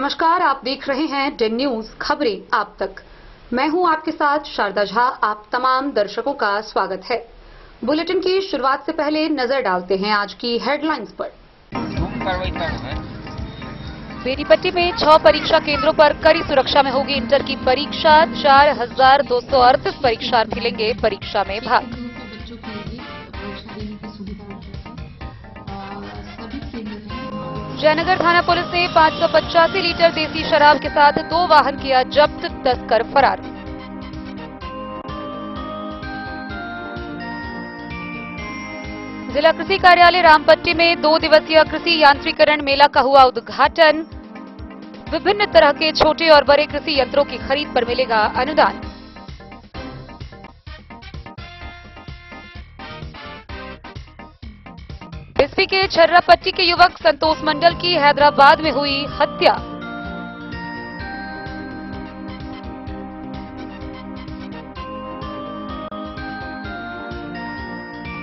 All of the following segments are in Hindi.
नमस्कार, आप देख रहे हैं डेन न्यूज खबरें आप तक। मैं हूं आपके साथ शारदा झा। आप तमाम दर्शकों का स्वागत है। बुलेटिन की शुरुआत से पहले नजर डालते हैं आज की हेडलाइंस पर। बेनीपट्टी में 6 परीक्षा केंद्रों पर कड़ी सुरक्षा में होगी इंटर की परीक्षा। 4238 परीक्षार्थी लेंगे परीक्षा में भाग। जयनगर थाना पुलिस ने 585 लीटर देसी शराब के साथ 2 वाहन किया जब्त, तस्कर फरार। जिला कृषि कार्यालय रामपट्टी में 2 दिवसीय कृषि यांत्रिकरण मेला का हुआ उद्घाटन। विभिन्न तरह के छोटे और बड़े कृषि यंत्रों की खरीद पर मिलेगा अनुदान। एसपी के छर्रापट्टी के युवक संतोष मंडल की हैदराबाद में हुई हत्या।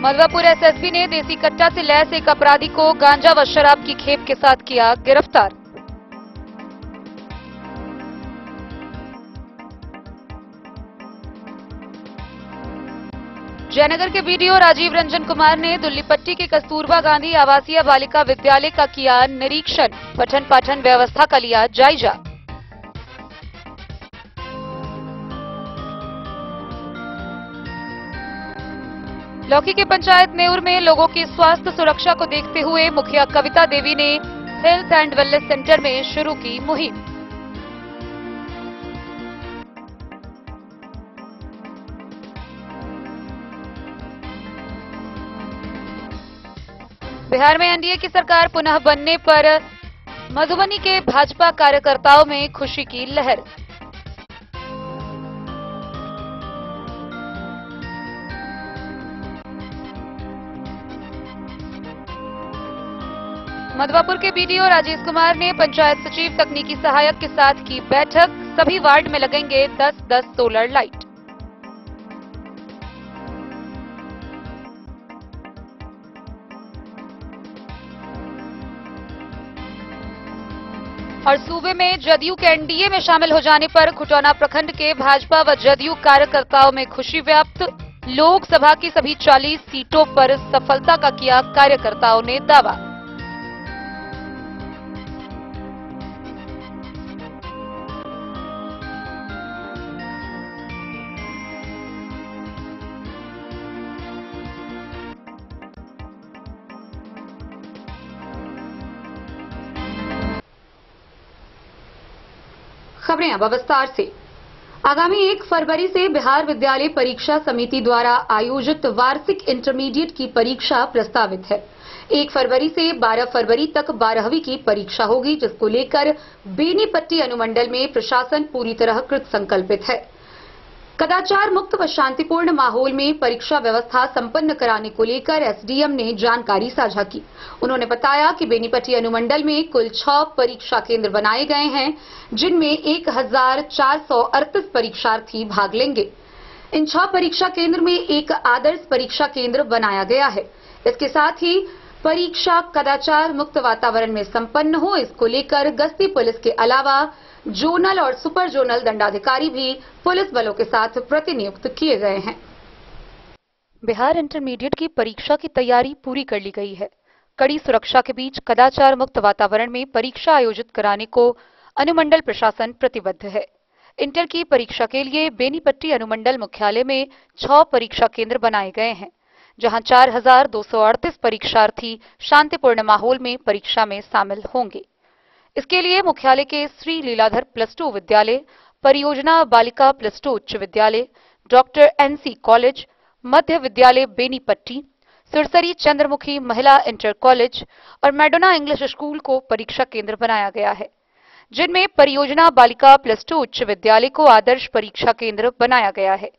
मलवापुर एसएसपी ने देसी कट्टा से लैस एक अपराधी को गांजा व शराब की खेप के साथ किया गिरफ्तार। जयनगर के बीडीओ राजीव रंजन कुमार ने दुल्लीपट्टी के कस्तूरबा गांधी आवासीय बालिका विद्यालय का किया निरीक्षण। पठन पाठन व्यवस्था का लिया जायजा। लौकी के पंचायत नेउर में लोगों की स्वास्थ्य सुरक्षा को देखते हुए मुखिया कविता देवी ने हेल्थ एंड वेलनेस सेंटर में शुरू की मुहिम। बिहार में एनडीए की सरकार पुनः बनने पर मधुबनी के भाजपा कार्यकर्ताओं में खुशी की लहर। मधवापुर के बीडीओ राजेश कुमार ने पंचायत सचिव तकनीकी सहायक के साथ की बैठक। सभी वार्ड में लगेंगे 10-10 सोलर लाइट। और सूबे में जदयू के एनडीए में शामिल हो जाने पर खुटौना प्रखंड के भाजपा व जदयू कार्यकर्ताओं में खुशी व्याप्त। लोकसभा की सभी 40 सीटों पर सफलता का किया कार्यकर्ताओं ने दावा। खबरें अब विस्तार से। आगामी 1 फरवरी से बिहार विद्यालय परीक्षा समिति द्वारा आयोजित वार्षिक इंटरमीडिएट की परीक्षा प्रस्तावित है। 1 फरवरी से 12 फरवरी तक 12वीं की परीक्षा होगी, जिसको लेकर बेनीपट्टी अनुमंडल में प्रशासन पूरी तरह कृत संकल्पित है। कदाचार मुक्त व शांतिपूर्ण माहौल में परीक्षा व्यवस्था संपन्न कराने को लेकर एसडीएम ने जानकारी साझा की। उन्होंने बताया कि बेनीपट्टी अनुमंडल में कुल 6 परीक्षा केंद्र बनाए गए हैं, जिनमें 1438 परीक्षार्थी भाग लेंगे। इन 6 परीक्षा केंद्र में एक आदर्श परीक्षा केंद्र बनाया गया है। इसके साथ ही परीक्षा कदाचार मुक्त वातावरण में संपन्न हो, इसको लेकर गश्ती पुलिस के अलावा जोनल और सुपर जोनल दंडाधिकारी भी पुलिस बलों के साथ प्रतिनियुक्त किए गए हैं। बिहार इंटरमीडिएट की परीक्षा की तैयारी पूरी कर ली गई है। कड़ी सुरक्षा के बीच कदाचार मुक्त वातावरण में परीक्षा आयोजित कराने को अनुमंडल प्रशासन प्रतिबद्ध है। इंटर की परीक्षा के लिए बेनीपट्टी अनुमंडल मुख्यालय में 6 परीक्षा केंद्र बनाए गए हैं, जहां 4238 परीक्षार्थी शांतिपूर्ण माहौल में परीक्षा में शामिल होंगे। इसके लिए मुख्यालय के श्री लीलाधर +2 विद्यालय, परियोजना बालिका +2 उच्च विद्यालय, डॉक्टर एनसी कॉलेज, मध्य विद्यालय बेनीपट्टी, सुरसरी चंद्रमुखी महिला इंटर कॉलेज और मैडोना इंग्लिश स्कूल को परीक्षा केंद्र बनाया गया है, जिनमें परियोजना बालिका +2 उच्च विद्यालय को आदर्श परीक्षा केंद्र बनाया गया है।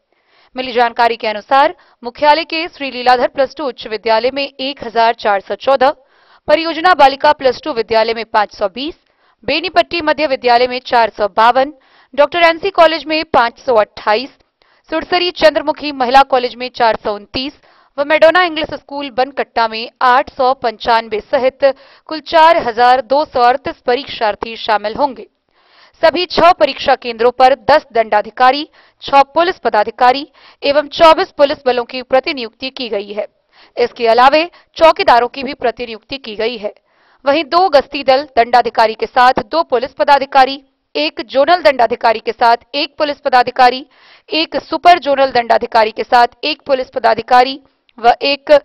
मिली जानकारी के अनुसार मुख्यालय के श्री लीलाधर +2 उच्च विद्यालय में 1414, परियोजना बालिका +2 विद्यालय में 520, बेनीपट्टी मध्य विद्यालय में 452, डॉक्टर एनसी कॉलेज में 528, सुरसरी चंद्रमुखी महिला कॉलेज में 429 व मेडोना इंग्लिश स्कूल बनकट्टा में 895 सहित कुल 4,238 परीक्षार्थी शामिल होंगे। सभी 6 परीक्षा केंद्रों पर 10 दंडाधिकारी, 6 पुलिस पदाधिकारी एवं 24 पुलिस बलों की प्रतिनियुक्ति की गई है। इसके अलावे चौकीदारों की भी प्रतिनियुक्ति की गई है। वहीं 2 गश्ती दल दंडाधिकारी के साथ 2 पुलिस पदाधिकारी, 1 जोनल दंडाधिकारी के साथ 1 पुलिस पदाधिकारी, 1 सुपर जोनल दंडाधिकारी के साथ 1 पुलिस पदाधिकारी व 1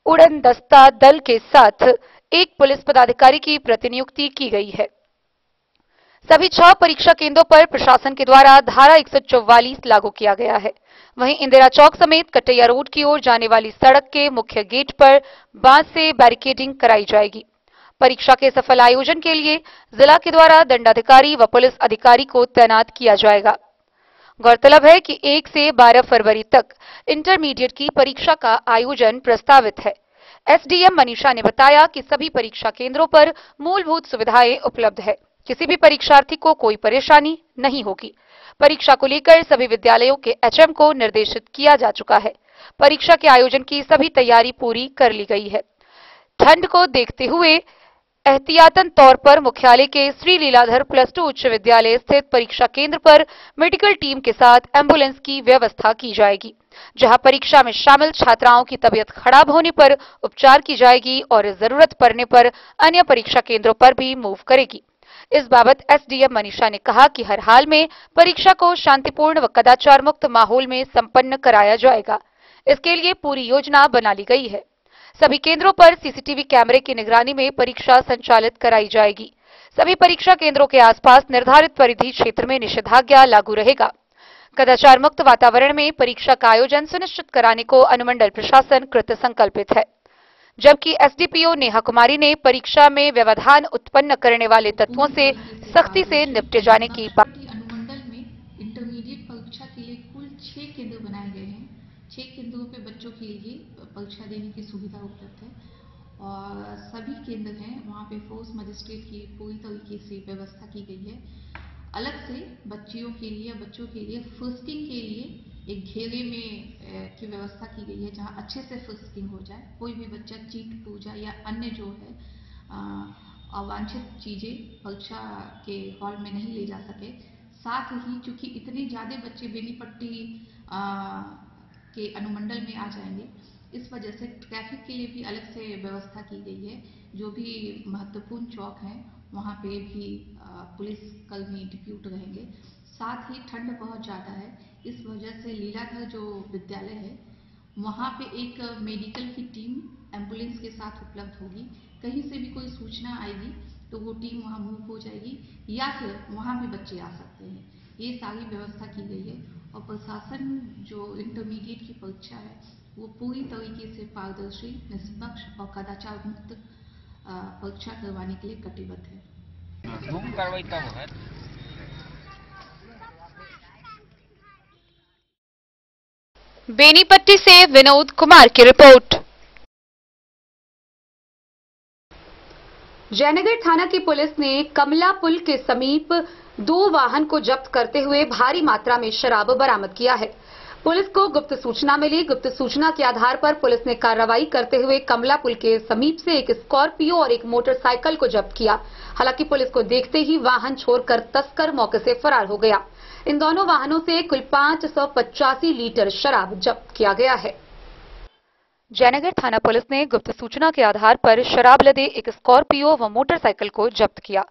उड़न दस्ता दल के साथ 1 पुलिस पदाधिकारी की प्रतिनियुक्ति की गई है। सभी 6 परीक्षा केंद्रों पर प्रशासन के द्वारा धारा 144 लागू किया गया है। वहीं इंदिरा चौक समेत कटैया रोड की ओर जाने वाली सड़क के मुख्य गेट पर बांस से बैरिकेडिंग कराई जाएगी। परीक्षा के सफल आयोजन के लिए जिला के द्वारा दंडाधिकारी व पुलिस अधिकारी को तैनात किया जाएगा। गौरतलब है कि 1 से 12 फरवरी तक इंटरमीडिएट की परीक्षा का आयोजन प्रस्तावित है। एसडीएम मनीषा ने बताया कि सभी परीक्षा केंद्रों पर मूलभूत सुविधाएं उपलब्ध है। किसी भी परीक्षार्थी को कोई परेशानी नहीं होगी। परीक्षा को लेकर सभी विद्यालयों के एचएम को निर्देशित किया जा चुका है। परीक्षा के आयोजन की सभी तैयारी पूरी कर ली गई है। ठंड को देखते हुए एहतियातन तौर पर मुख्यालय के श्री लीलाधर +2 उच्च विद्यालय स्थित परीक्षा केंद्र पर मेडिकल टीम के साथ एम्बुलेंस की व्यवस्था की जाएगी, जहां परीक्षा में शामिल छात्राओं की तबीयत खराब होने पर उपचार की जाएगी और जरूरत पड़ने पर अन्य परीक्षा केंद्रों पर भी मूव करेगी। इस बाबत एसडीएम मनीषा ने कहा कि हर हाल में परीक्षा को शांतिपूर्ण व कदाचार मुक्त माहौल में संपन्न कराया जाएगा। इसके लिए पूरी योजना बना ली गई है। सभी केंद्रों पर सीसीटीवी कैमरे की निगरानी में परीक्षा संचालित कराई जाएगी। सभी परीक्षा केंद्रों के आसपास निर्धारित परिधि क्षेत्र में निषेधाज्ञा लागू रहेगा। कदाचार मुक्त वातावरण में परीक्षा का आयोजन सुनिश्चित कराने को अनुमंडल प्रशासन कृत संकल्पित है। जबकि एसडीपीओ नेहा कुमारी ने परीक्षा में व्यवधान उत्पन्न करने वाले तत्वों से सख्ती से निपटे जाने की बात। अनुमंडल में इंटरमीडिएट परीक्षा के लिए कुल 6 केंद्र बनाए गए हैं। 6 केंद्रों पे बच्चों के लिए परीक्षा देने की सुविधा उपलब्ध है और सभी केंद्र हैं वहाँ पे फोर्स मजिस्ट्रेट की पूरी तरीके से व्यवस्था की गई है। अलग से बच्चों के लिए फर्स्टिंग के लिए एक घेरे में की व्यवस्था की गई है जहां अच्छे से फर्स्टिंग हो जाए, कोई भी बच्चा चीट पूजा या अन्य जो है अवांछित चीजें परीक्षा के हॉल में नहीं ले जा सके। साथ ही चूंकि इतने ज्यादा बच्चे बेनीपट्टी के अनुमंडल में आ जाएंगे, इस वजह से ट्रैफिक के लिए भी अलग से व्यवस्था की गई है। जो भी महत्वपूर्ण चौक हैं वहाँ पे भी पुलिस कर्मी डिप्यूट रहेंगे। साथ ही ठंड बहुत ज़्यादा है, इस वजह से लीलाधर जो विद्यालय है वहाँ पे एक मेडिकल की टीम एम्बुलेंस के साथ उपलब्ध होगी। कहीं से भी कोई सूचना आएगी तो वो टीम वहाँ मूव हो जाएगी या फिर वहाँ भी बच्चे आ सकते हैं। ये सारी व्यवस्था की गई है और प्रशासन जो इंटरमीडिएट की परीक्षा है वो पूरी तरीके से पारदर्शी, निष्पक्ष और कदाचार मुक्त परीक्षा करवाने के लिए कटिबद्ध है। बेनीपट्टी से विनोद कुमार की रिपोर्ट। जयनगर थाना की पुलिस ने कमला पुल के समीप 2 वाहन को जब्त करते हुए भारी मात्रा में शराब बरामद किया है। पुलिस को गुप्त सूचना मिली। गुप्त सूचना के आधार पर पुलिस ने कार्रवाई करते हुए कमला पुल के समीप से एक स्कॉर्पियो और एक मोटरसाइकिल को जब्त किया। हालांकि पुलिस को देखते ही वाहन छोड़कर तस्कर मौके से फरार हो गया। इन दोनों वाहनों से कुल 585 लीटर शराब जब्त किया गया है। जयनगर थाना पुलिस ने गुप्त सूचना के आधार पर शराब लदे एक स्कॉर्पियो व मोटरसाइकिल को जब्त किया।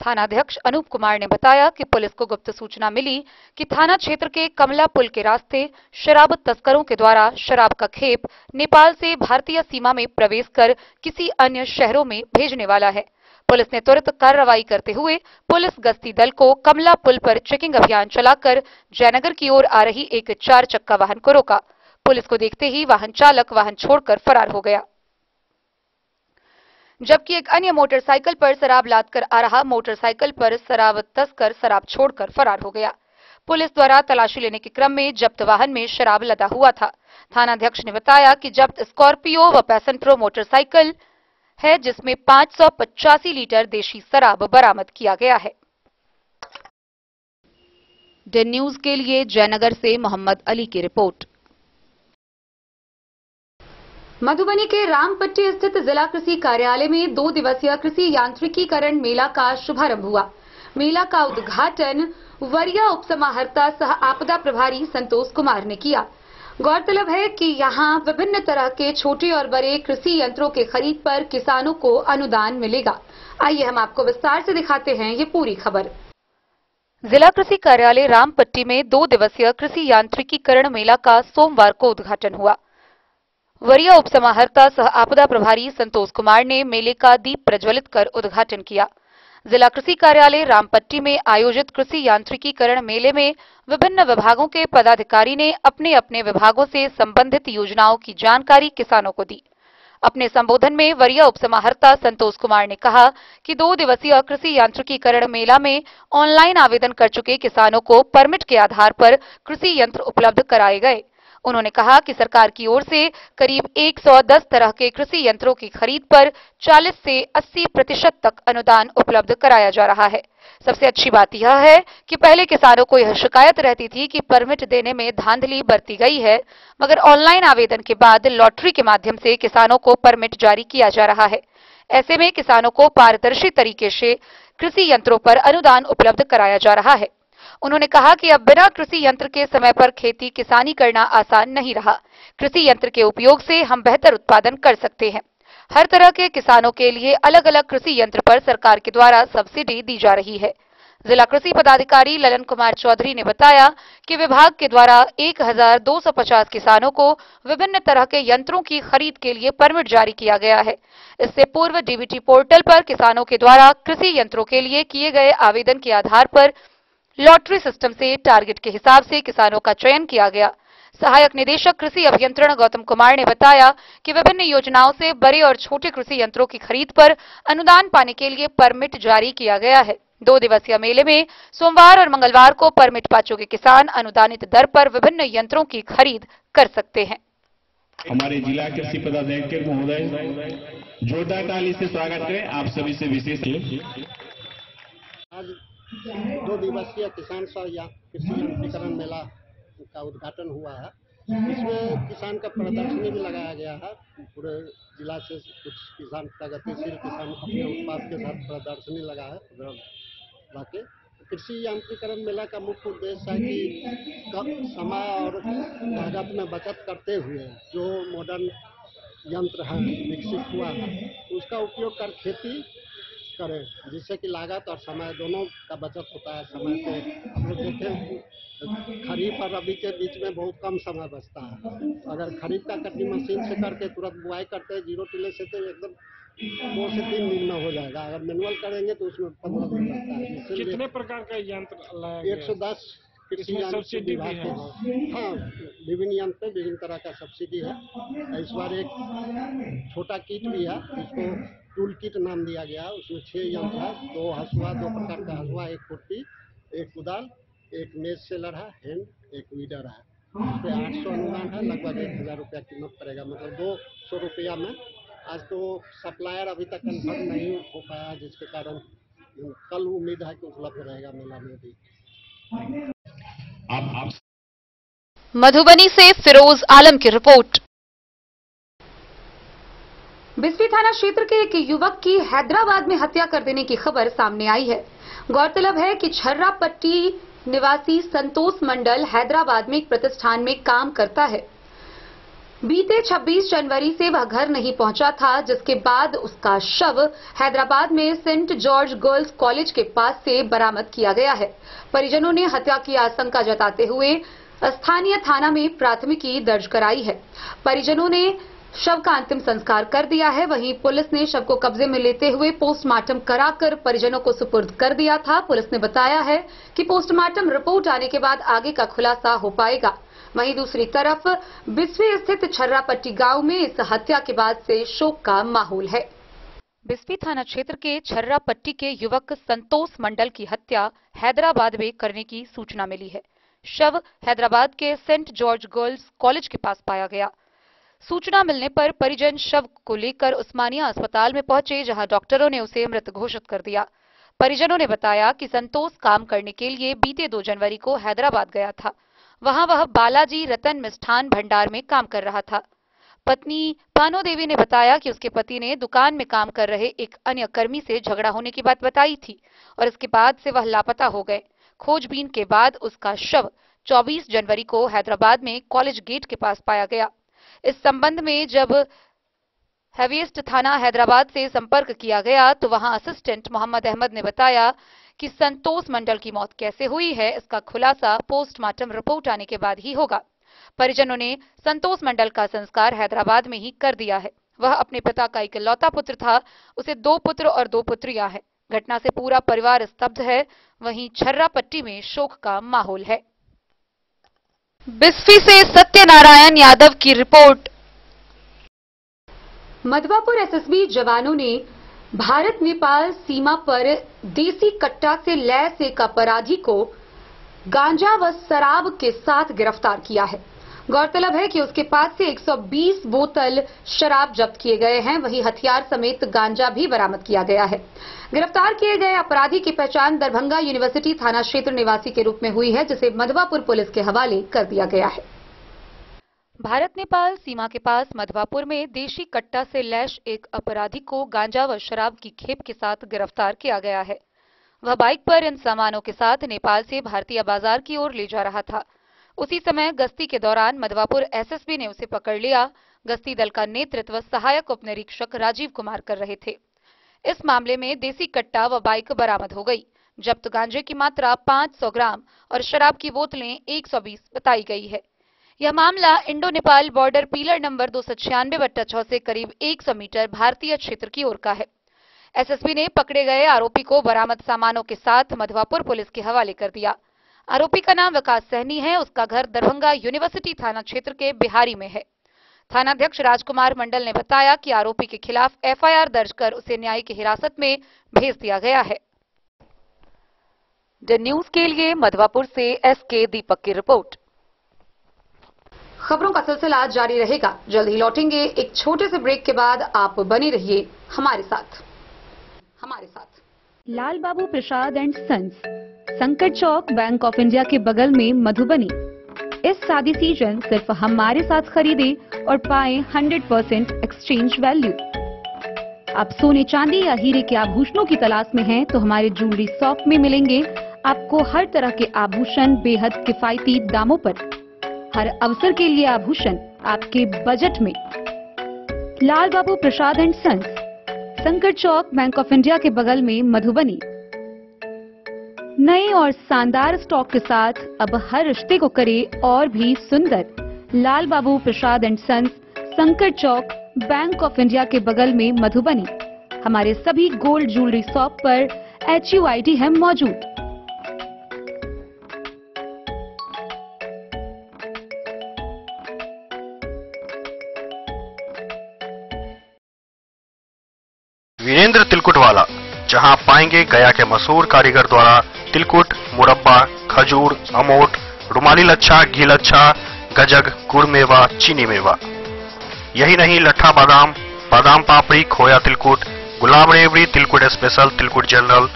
थानाध्यक्ष अनूप कुमार ने बताया कि पुलिस को गुप्त सूचना मिली कि थाना क्षेत्र के कमला पुल के रास्ते शराब तस्करों के द्वारा शराब का खेप नेपाल से भारतीय सीमा में प्रवेश कर किसी अन्य शहरों में भेजने वाला है। पुलिस ने तुरंत कार्रवाई करते हुए पुलिस गश्ती दल को कमला पुल पर चेकिंग अभियान चलाकर जयनगर की ओर आ रही एक 4 चक्का वाहन को रोका। पुलिस को देखते ही वाहन चालक वाहन छोड़कर फरार हो गया, जबकि एक अन्य मोटरसाइकिल पर शराब लादकर आ रहा मोटरसाइकिल पर शराब तस्कर शराब छोड़कर फरार हो गया। पुलिस द्वारा तलाशी लेने के क्रम में जब्त वाहन में शराब लदा हुआ था। थानाध्यक्ष ने बताया कि जब्त स्कॉर्पियो व पैशन प्रो मोटरसाइकिल है जिसमें 585 लीटर देशी शराब बरामद किया गया है। डेन न्यूज के लिए जयनगर से मोहम्मद अली की रिपोर्ट। मधुबनी के रामपट्टी स्थित जिला कृषि कार्यालय में 2 दिवसीय कृषि यांत्रिकीकरण मेला का शुभारंभ हुआ। मेला का उद्घाटन वरीय उपसमाहर्ता सह आपदा प्रभारी संतोष कुमार ने किया। गौरतलब है कि यहां विभिन्न तरह के छोटे और बड़े कृषि यंत्रों के खरीद पर किसानों को अनुदान मिलेगा। आइए हम आपको विस्तार से दिखाते हैं ये पूरी खबर। जिला कृषि कार्यालय रामपट्टी में 2 दिवसीय कृषि यांत्रिकीकरण मेला का सोमवार को उद्घाटन हुआ। वरीय उपसमाहर्ता सह आपदा प्रभारी संतोष कुमार ने मेले का दीप प्रज्वलित कर उद्घाटन किया। जिला कृषि कार्यालय रामपट्टी में आयोजित कृषि यांत्रिकीकरण मेले में विभिन्न विभागों के पदाधिकारी ने अपने अपने विभागों से संबंधित योजनाओं की जानकारी किसानों को दी। अपने संबोधन में वरीय उपसमाहर्ता संतोष कुमार ने कहा कि 2 दिवसीय कृषि यांत्रिकीकरण मेला में ऑनलाइन आवेदन कर चुके किसानों को परमिट के आधार पर कृषि यंत्र उपलब्ध कराए गए। उन्होंने कहा कि सरकार की ओर से करीब 110 तरह के कृषि यंत्रों की खरीद पर 40 से 80% तक अनुदान उपलब्ध कराया जा रहा है। सबसे अच्छी बात यह है कि पहले किसानों को यह शिकायत रहती थी कि परमिट देने में धांधली बरती गई है, मगर ऑनलाइन आवेदन के बाद लॉटरी के माध्यम से किसानों को परमिट जारी किया जा रहा है। ऐसे में किसानों को पारदर्शी तरीके से कृषि यंत्रों पर अनुदान उपलब्ध कराया जा रहा है। उन्होंने कहा कि अब बिना कृषि यंत्र के समय पर खेती किसानी करना आसान नहीं रहा। कृषि यंत्र के उपयोग से हम बेहतर उत्पादन कर सकते हैं। हर तरह के किसानों के लिए अलग अलग कृषि यंत्र पर सरकार के द्वारा सब्सिडी दी जा रही है। जिला कृषि पदाधिकारी ललन कुमार चौधरी ने बताया कि विभाग के द्वारा 1250 किसानों को विभिन्न तरह के यंत्रों की खरीद के लिए परमिट जारी किया गया है। इससे पूर्व डीबीटी पोर्टल पर किसानों के द्वारा कृषि यंत्रों के लिए किए गए आवेदन के आधार पर लॉटरी सिस्टम से टारगेट के हिसाब से किसानों का चयन किया गया। सहायक निदेशक कृषि अभियंत्रण गौतम कुमार ने बताया कि विभिन्न योजनाओं से बड़े और छोटे कृषि यंत्रों की खरीद पर अनुदान पाने के लिए परमिट जारी किया गया है। 2 दिवसीय मेले में सोमवार और मंगलवार को परमिट पा चुके किसान अनुदानित दर पर विभिन्न यंत्रों की खरीद कर सकते हैं। हमारे जिला कृषि पदाधिकारी महोदय जोरदार ताली से स्वागत करें। आप सभी से विशेष आज 2 दिवसीय किसान कृषि यांत्रिकीकरण मेला का उद्घाटन हुआ है। इसमें किसान का प्रदर्शनी भी लगाया गया है। पूरे जिला से कुछ किसान प्रगतिशील किसान अपने उत्पाद के साथ प्रदर्शनी लगा है। कृषि यांत्रिकीकरण मेला का मुख्य उद्देश्य है कि कम समय और लागत में बचत करते हुए जो मॉडर्न यंत्र है विकसित हुआ है उसका उपयोग कर खेती करें, जिससे कि लागत और समय दोनों का बचत होता है। समय से हम लोग देखें खरीफ और रबी के बीच में बहुत कम समय बचता है। अगर खरीफ का कटनी मशीन से करके तुरंत बुआई करते हैं 0 टिले से तो एकदम 2 से 3 दिन में हो जाएगा। अगर मैनुअल करेंगे तो उसमें 15 दिन लगता है। कितने प्रकार का यंत्र लाया गया? 110 कृषि सब्सिडी भी है? हाँ, विभिन्न यंत्र पे विभिन्न तरह का सब्सिडी है। इस बार एक छोटा किट भी है जिसको टूल किट नाम दिया गया। उसमें 6 यंत्र है, 2 हसुआ, 2 प्रकार का हसुआ, 1 खुरपी, 1 कुदाल, 1 मेज सेलर है, हैंड, 1 वीडर है। इस पर 800 अनुदान है, लगभग 1000 रुपया कीमत पड़ेगा, मतलब 200 रुपया में। आज तो सप्लायर अभी तक कन्फर्म नहीं हो पाया, जिसके कारण कल उम्मीद है कि उपलब्ध रहेगा मेला में भी। मधुबनी से फिरोज आलम की रिपोर्ट। बिस्फी थाना क्षेत्र के एक युवक की हैदराबाद में हत्या कर देने की खबर सामने आई है। गौरतलब है कि छर्रापट्टी निवासी संतोष मंडल हैदराबाद में एक प्रतिष्ठान में काम करता है। बीते 26 जनवरी से वह घर नहीं पहुंचा था, जिसके बाद उसका शव हैदराबाद में सेंट जॉर्ज गर्ल्स कॉलेज के पास से बरामद किया गया है। परिजनों ने हत्या की आशंका जताते हुए स्थानीय थाना में प्राथमिकी दर्ज कराई है। परिजनों ने शव का अंतिम संस्कार कर दिया है। वहीं पुलिस ने शव को कब्जे में लेते हुए पोस्टमार्टम कराकर परिजनों को सुपुर्द कर दिया था। पुलिस ने बताया है कि पोस्टमार्टम रिपोर्ट आने के बाद आगे का खुलासा हो पाएगा। वहीं दूसरी तरफ बिस्फी स्थित छर्रापट्टी गांव में इस हत्या के बाद से शोक का माहौल है। बिस्फी थाना क्षेत्र के छर्रापट्टी के युवक संतोष मंडल की हत्या हैदराबाद में करने की सूचना मिली है। शव हैदराबाद के सेंट जॉर्ज गर्ल्स कॉलेज के पास पाया गया। सूचना मिलने पर परिजन शव को लेकर उस्मानिया अस्पताल में पहुंचे, जहां डॉक्टरों ने उसे मृत घोषित कर दिया। परिजनों ने बताया कि संतोष काम करने के लिए बीते 2 जनवरी को हैदराबाद गया था। वहां वह बालाजी रतन मिष्ठान भंडार में काम कर रहा था। पत्नी पानो देवी ने बताया कि उसके पति ने दुकान में काम कर रहे एक अन्य कर्मी से झगड़ा होने की बात बताई थी और इसके बाद से वह लापता हो गए। खोजबीन के बाद उसका शव 24 जनवरी को हैदराबाद में कॉलेज गेट के पास पाया गया। इस संबंध में जब हैवीएस्ट थाना हैदराबाद से संपर्क किया गया तो वहां असिस्टेंट मोहम्मद अहमद ने बताया कि संतोष मंडल की मौत कैसे हुई है इसका खुलासा पोस्टमार्टम रिपोर्ट आने के बाद ही होगा। परिजनों ने संतोष मंडल का संस्कार हैदराबाद में ही कर दिया है। वह अपने पिता का इकलौता पुत्र था। उसे 2 पुत्र और 2 पुत्रियां हैं। घटना से पूरा परिवार स्तब्ध है। वहीं छर्रापट्टी में शोक का माहौल है। बिस्फी से सत्यनारायण यादव की रिपोर्ट। मधवापुर एसएसबी जवानों ने भारत नेपाल सीमा पर देसी कट्टा से लैस एक अपराधी को गांजा व शराब के साथ गिरफ्तार किया है। गौरतलब है कि उसके पास से 120 बोतल शराब जब्त किए गए हैं। वहीं हथियार समेत गांजा भी बरामद किया गया है। गिरफ्तार किए गए अपराधी की पहचान दरभंगा यूनिवर्सिटी थाना क्षेत्र निवासी के रूप में हुई है, जिसे मधवापुर पुलिस के हवाले कर दिया गया है। भारत नेपाल सीमा के पास मधवापुर में देशी कट्टा से लैस एक अपराधी को गांजा व शराब की खेप के साथ गिरफ्तार किया गया है। वह बाइक पर इन सामानों के साथ नेपाल से भारतीय बाजार की ओर ले जा रहा था। उसी समय गश्ती के दौरान मधवापुर एसएसबी ने उसे पकड़ लिया। गश्ती दल का नेतृत्व सहायक उप निरीक्षक राजीव कुमार कर रहे थे। इस मामले में देसी कट्टा व बाइक बरामद हो गई। जब्त गांजे की मात्रा 500 ग्राम और शराब की बोतलें 120 बताई गई है। यह मामला Indo Nepal border pillar number 296/6 से करीब 100 मीटर भारतीय क्षेत्र की ओर का है। एसएसबी ने पकड़े गए आरोपी को बरामद सामानों के साथ मधवापुर पुलिस के हवाले कर दिया। आरोपी का नाम विकास सहनी है। उसका घर दरभंगा यूनिवर्सिटी थाना क्षेत्र के बिहारी में है। थानाध्यक्ष राजकुमार मंडल ने बताया कि आरोपी के खिलाफ एफआईआर दर्ज कर उसे न्यायिक हिरासत में भेज दिया गया है। द न्यूज के लिए मधवापुर से एसके दीपक की रिपोर्ट। खबरों का सिलसिला जारी रहेगा। जल्द ही लौटेंगे एक छोटे से ब्रेक के बाद। आप बने रहिए हमारे साथ। लाल बाबू प्रसाद एंड सन्स, संकट चौक, बैंक ऑफ इंडिया के बगल में, मधुबनी। इस शादी सीजन सिर्फ हमारे साथ खरीदे और पाएं 100% एक्सचेंज वैल्यू। आप सोने चांदी या हीरे के आभूषणों की तलाश में हैं तो हमारे ज्वेलरी शॉप में मिलेंगे आपको हर तरह के आभूषण बेहद किफायती दामों पर। हर अवसर के लिए आभूषण आपके बजट में। लाल बाबू प्रसाद एंड सन्स, संकट चौक, बैंक ऑफ इंडिया के बगल में, मधुबनी। नए और शानदार स्टॉक के साथ अब हर रिश्ते को करे और भी सुंदर। लाल बाबू प्रसाद एंड सन्स, संकट चौक, बैंक ऑफ इंडिया के बगल में, मधुबनी। हमारे सभी गोल्ड ज्वेलरी शॉप पर HUID है मौजूद। वीरेंद्र तिलकुट वाला, जहां आप पाएंगे गया के मशहूर कारीगर द्वारा तिलकुट, मुरब्बा, खजूर, अमोट, रुमाली लच्छा, घी लच्छा, गजक, गुड़ मेवा, चीनी मेवा। यही नहीं, लट्ठा बादाम, बादाम पापड़ी, खोया तिलकुट, गुलाब रेवड़ी, तिलकुट स्पेशल, तिलकुट जनरल,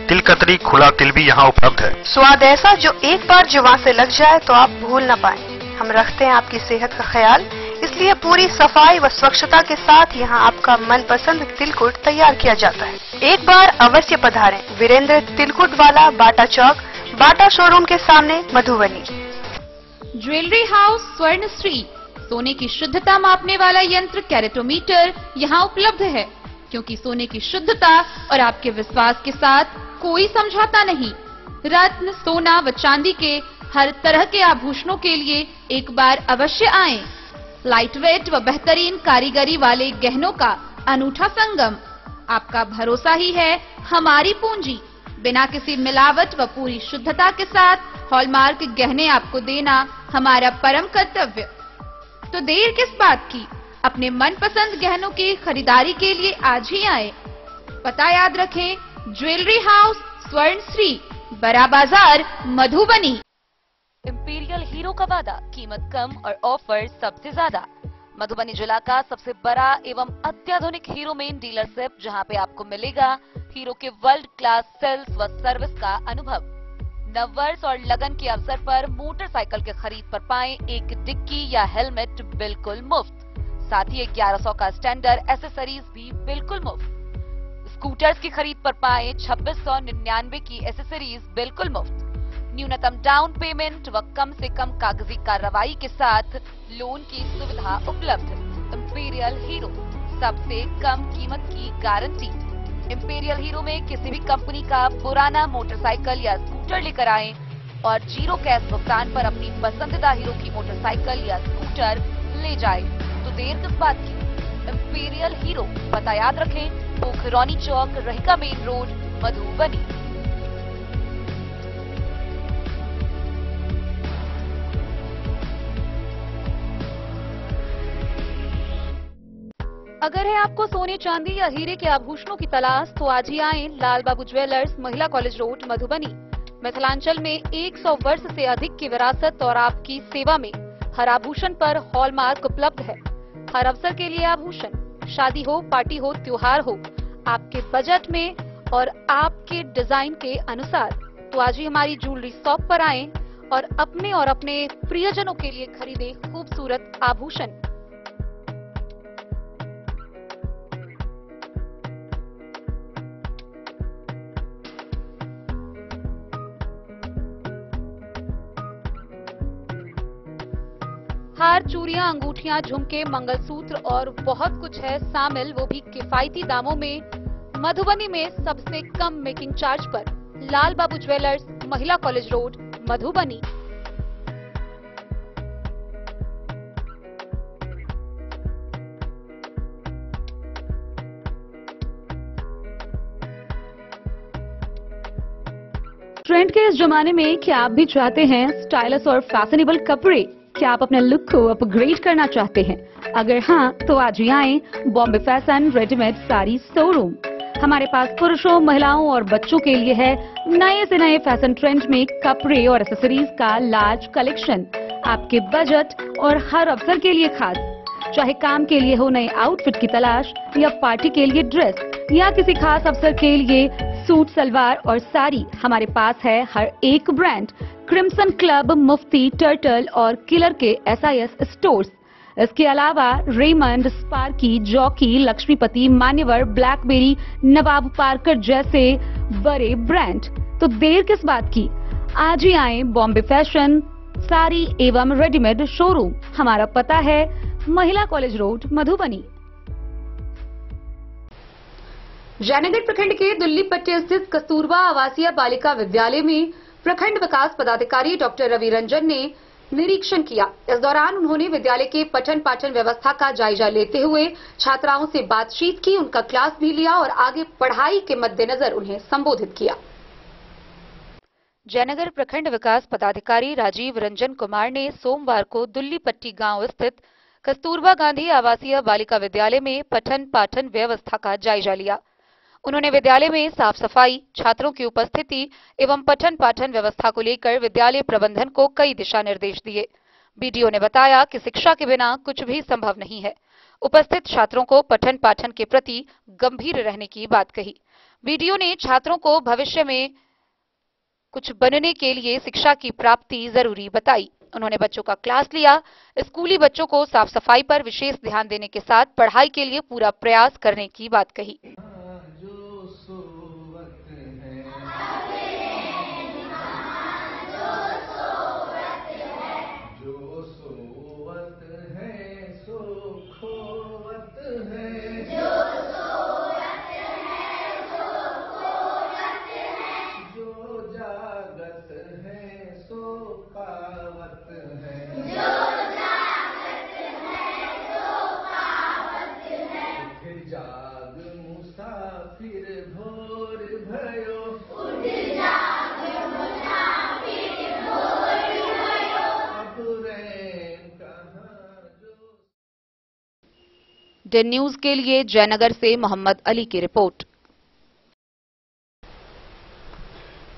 तिलकतरी, खुला तिल भी यहाँ उपलब्ध है। स्वाद ऐसा जो एक बार जुबान से लग जाए तो आप भूल न पाए। हम रखते हैं आपकी सेहत का ख्याल, इसलिए पूरी सफाई व स्वच्छता के साथ यहाँ आपका मनपसंद तिलकुट तैयार किया जाता है। एक बार अवश्य पधारें। वीरेंद्र तिलकुट वाला, बाटा चौक, बाटा शोरूम के सामने, मधुबनी। ज्वेलरी हाउस स्वर्णश्री, सोने की शुद्धता मापने वाला यंत्र कैरेटोमीटर यहाँ उपलब्ध है, क्योंकि सोने की शुद्धता और आपके विश्वास के साथ कोई समझौता नहीं। रत्न, सोना व चांदी के हर तरह के आभूषणों के लिए एक बार अवश्य आएं। लाइट वेट व बेहतरीन कारीगरी वाले गहनों का अनूठा संगम। आपका भरोसा ही है हमारी पूंजी। बिना किसी मिलावट व पूरी शुद्धता के साथ हॉलमार्क गहने आपको देना हमारा परम कर्तव्य। तो देर किस बात की, अपने मनपसंद गहनों की खरीदारी के लिए आज ही आए। पता याद रखें, ज्वेलरी हाउस स्वर्णश्री, बड़ा बाजार, मधुबनी। इंपीरियल हीरो का वादा, कीमत कम और ऑफर सबसे ज्यादा। मधुबनी जिला का सबसे बड़ा एवं अत्याधुनिक हीरो मेन डीलरशिप, जहां पे आपको मिलेगा हीरो के वर्ल्ड क्लास सेल्स व सर्विस का अनुभव। नववर्ष और लगन के अवसर पर मोटरसाइकिल के खरीद पर पाएं एक डिक्की या हेलमेट बिल्कुल मुफ्त। साथ ही 1100 का स्टैंडर्ड एसेसरीज भी बिल्कुल मुफ्त। स्कूटर्स की खरीद पर पाएं 2699 की एसेसरीज बिल्कुल मुफ्त। न्यूनतम डाउन पेमेंट व कम से कम कागजी कार्रवाई के साथ लोन की सुविधा उपलब्ध। इंपीरियल हीरो, सबसे कम कीमत की गारंटी। इंपीरियल हीरो में किसी भी कंपनी का पुराना मोटरसाइकिल या स्कूटर लेकर आएं और जीरो कैश भुगतान पर अपनी पसंदीदा हीरो की मोटरसाइकिल या स्कूटर ले जाएं। तो देर किस बात की? इंपीरियल हीरो, पता याद रखें, पोखरौनी चौक, रहिका मेन रोड, मधुबनी। अगर है आपको सोने चांदी या हीरे के आभूषणों की तलाश तो आज ही आएं लाल बाबू ज्वेलर्स, महिला कॉलेज रोड, मधुबनी। मिथिलांचल में 100 वर्ष से अधिक की विरासत और आपकी सेवा में हर आभूषण पर हॉलमार्क उपलब्ध है। हर अवसर के लिए आभूषण, शादी हो, पार्टी हो, त्योहार हो, आपके बजट में और आपके डिजाइन के अनुसार। तो आज ही हमारी ज्वेलरी शॉप पर आएं और अपने प्रियजनों के लिए खरीदें खूबसूरत आभूषण। हार, चूड़ियां, अंगूठियां, झुमके, मंगलसूत्र और बहुत कुछ है शामिल, वो भी किफायती दामों में। मधुबनी में सबसे कम मेकिंग चार्ज पर लाल बाबू ज्वेलर्स, महिला कॉलेज रोड, मधुबनी। ट्रेंड के इस जमाने में क्या आप भी चाहते हैं स्टाइलिश और फैशनेबल कपड़े? क्या आप अपने लुक को अपग्रेड करना चाहते हैं? अगर हाँ, तो आज ही आएं Bombay fashion readymade sari showroom. हमारे पास पुरुषों, महिलाओं और बच्चों के लिए है नए से नए फैशन ट्रेंड में कपड़े और एक्सेसरीज का लार्ज कलेक्शन। आपके बजट और हर अवसर के लिए खास। चाहे काम के लिए हो नए आउटफिट की तलाश या पार्टी के लिए ड्रेस या किसी खास अवसर के लिए सूट, सलवार और साड़ी, हमारे पास है हर एक ब्रांड। क्रिम्सन क्लब, मुफ्ती, टर्टल और किलर के SIS स्टोर्स। इसके अलावा रेमंड, स्पार्की, जॉकी, लक्ष्मीपति, मान्यवर, ब्लैकबेरी, नवाब पार्कर जैसे बड़े ब्रांड। तो देर किस बात की? आज ही आएं बॉम्बे फैशन साड़ी एवं रेडीमेड शोरूम। हमारा पता है महिला कॉलेज रोड, मधुबनी। जयनगर प्रखंड के दुल्लीपट्टी स्थित कस्तूरबा आवासीय बालिका विद्यालय में प्रखंड विकास पदाधिकारी डॉक्टर रवि रंजन ने निरीक्षण किया। इस दौरान उन्होंने विद्यालय के पठन पाठन व्यवस्था का जायजा लेते हुए छात्राओं से बातचीत की, उनका क्लास भी लिया और आगे पढ़ाई के मद्देनजर उन्हें संबोधित किया। जयनगर प्रखंड विकास पदाधिकारी राजीव रंजन कुमार ने सोमवार को दुल्लीपट्टी गांव स्थित कस्तूरबा गांधी आवासीय बालिका विद्यालय में पठन पाठन व्यवस्था का जायजा लिया। उन्होंने विद्यालय में साफ सफाई, छात्रों की उपस्थिति एवं पठन पाठन व्यवस्था को लेकर विद्यालय प्रबंधन को कई दिशा निर्देश दिए। बीडीओ ने बताया कि शिक्षा के बिना कुछ भी संभव नहीं है। उपस्थित छात्रों को पठन पाठन के प्रति गंभीर रहने की बात कही। बीडीओ ने छात्रों को भविष्य में कुछ बनने के लिए शिक्षा की प्राप्ति जरूरी बताई। उन्होंने बच्चों का क्लास लिया। स्कूली बच्चों को साफ सफाई पर विशेष ध्यान देने के साथ पढ़ाई के लिए पूरा प्रयास करने की बात कही। डेन न्यूज के लिए जयनगर से मोहम्मद अली की रिपोर्ट।